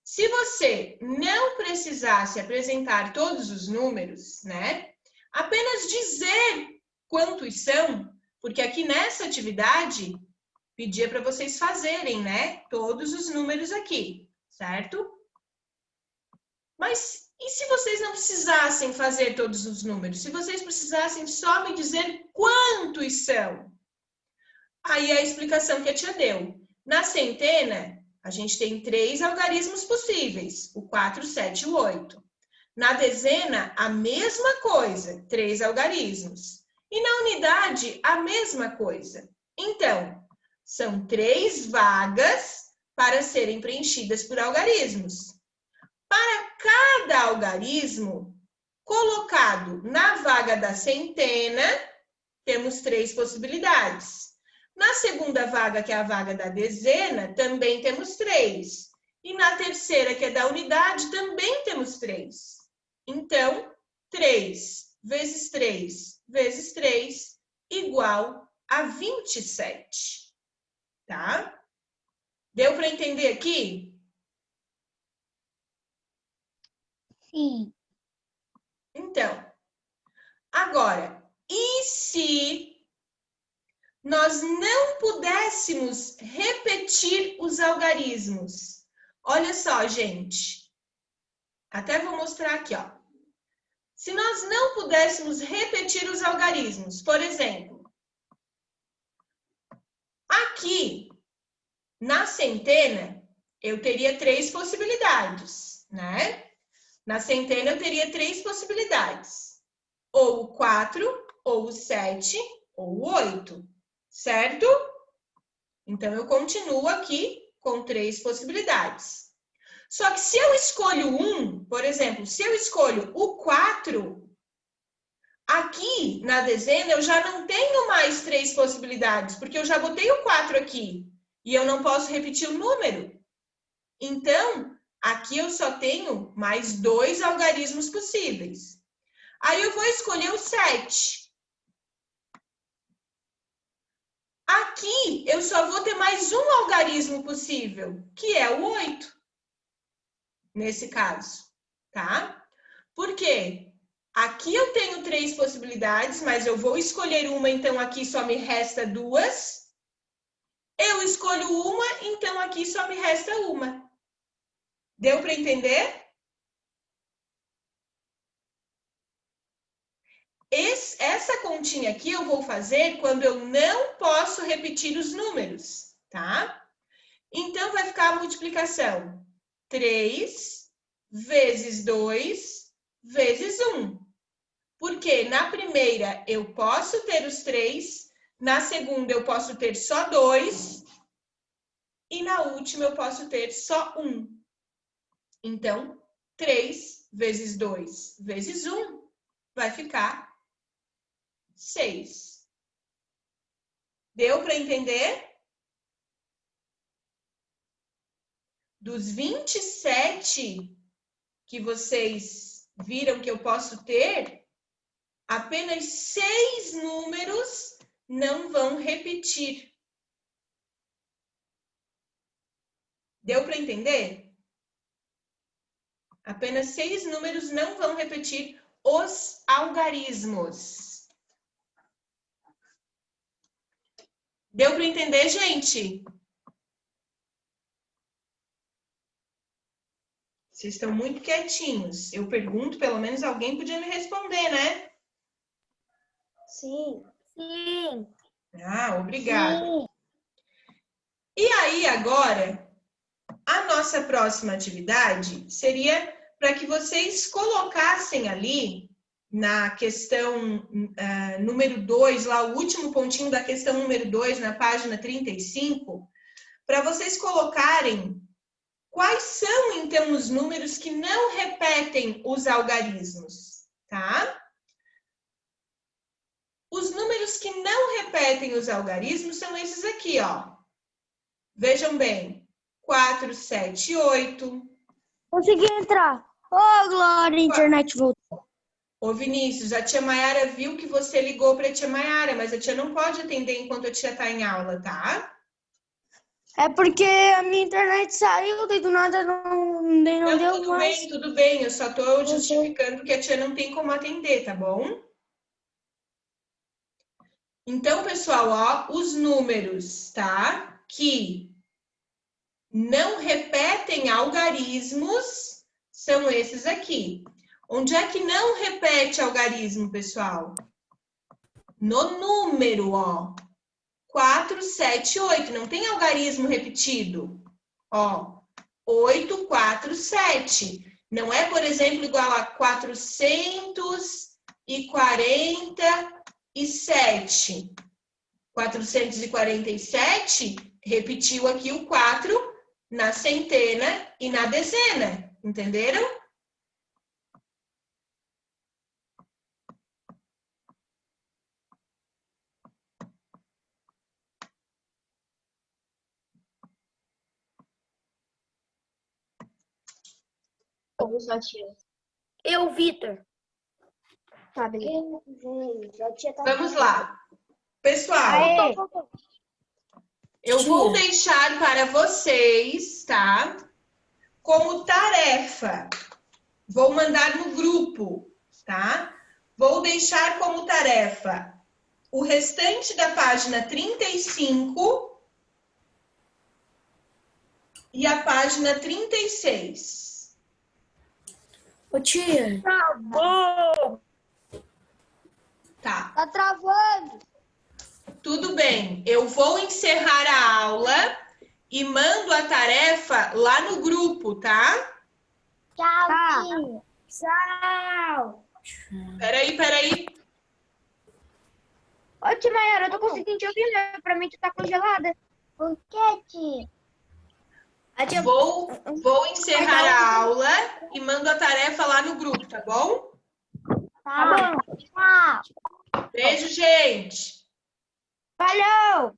Se você não precisasse apresentar todos os números, né? Apenas dizer quantos são, porque aqui nessa atividade pedia para vocês fazerem, né? Todos os números aqui, certo? Mas e se vocês não precisassem fazer todos os números? Se vocês precisassem só me dizer quantos são? Aí a explicação que a tia deu. Na centena, a gente tem 3 algarismos possíveis, o 4, 7 e o 8. Na dezena, a mesma coisa, 3 algarismos. E na unidade, a mesma coisa. Então, são 3 vagas para serem preenchidas por algarismos. Para cada algarismo, colocado na vaga da centena, temos 3 possibilidades. Na segunda vaga, que é a vaga da dezena, também temos 3. E na terceira, que é da unidade, também temos 3. Então, 3 vezes 3 vezes 3 igual a 27. Tá? Deu para entender aqui? Sim. Então, agora, e se nós não pudéssemos repetir os algarismos? Olha só, gente. Até vou mostrar aqui, ó. Se nós não pudéssemos repetir os algarismos, por exemplo, aqui na centena, eu teria 3 possibilidades, né? Na centena, eu teria 3 possibilidades. Ou o 4, ou o 7, ou o 8. Certo? Então, eu continuo aqui com 3 possibilidades. Só que se eu escolho um, por exemplo, se eu escolho o 4, aqui na dezena eu já não tenho mais 3 possibilidades, porque eu já botei o 4 aqui e eu não posso repetir o número. Então, aqui eu só tenho mais 2 algarismos possíveis. Aí eu vou escolher o 7. Aqui eu só vou ter mais um algarismo possível, que é o 8. Nesse caso, tá? Por quê? Aqui eu tenho 3 possibilidades, mas eu vou escolher uma, então aqui só me resta 2. Eu escolho uma, então aqui só me resta uma. Deu para entender? Essa continha aqui eu vou fazer quando eu não posso repetir os números, tá? Então, vai ficar a multiplicação. 3 vezes 2 vezes 1. Porque na primeira eu posso ter os 3, na segunda eu posso ter só 2 e na última eu posso ter só 1. Então, 3 vezes 2 vezes 1 vai ficar 6. Deu para entender? Dos 27 que vocês viram que eu posso ter, apenas 6 números não vão repetir. Deu para entender? Apenas 6 números não vão repetir os algarismos. Deu para entender, gente? Vocês estão muito quietinhos. Eu pergunto, pelo menos alguém podia me responder, né? Sim. Sim. Ah, obrigada. Sim. E aí, agora, a nossa próxima atividade seria para que vocês colocassem ali na questão número 2, lá o último pontinho da questão número 2, na página 35, para vocês colocarem quais são, então, os números que não repetem os algarismos, tá? Os números que não repetem os algarismos são esses aqui, ó. Vejam bem. 4, 7, 8. Consegui entrar. Ô, Glória, a internet voltou. Ô, Vinícius, a tia Mayara viu que você ligou para a tia Mayara, mas a tia não pode atender enquanto a tia está em aula, tá? É porque a minha internet saiu, daí do nada não deu tudo mais. Bem, tudo bem. Eu só estou justificando que a tia não tem como atender, tá bom? Então, pessoal, ó, os números, tá? Que não repetem algarismos são esses aqui. Onde é que não repete algarismo, pessoal? No número, ó. 4, 7, 8. Não tem algarismo repetido. Ó, 8, 4, 7. Não é, por exemplo, igual a 447. 447, repetiu aqui o 4 na centena e na dezena. Entenderam? Eu, Vitor. Tá, beleza. Vamos lá. Pessoal, eu vou deixar para vocês, tá? Como tarefa. Vou mandar no grupo, tá? Vou deixar como tarefa o restante da página 35 e a página 36. Ô, tia. Tá bom. Tá. Tá travando. Tudo bem. Eu vou encerrar a aula e mando a tarefa lá no grupo, tá? Tchau, Tá. tia. Tchau. Peraí. Ô, tia Mayara, eu tô conseguindo te ouvir, né? Pra mim tu tá congelada. Por que, tia? A tia... Vou encerrar a aula e mando a tarefa lá no grupo, tá bom? Tá bom. Tchau. Beijo, gente! Valeu!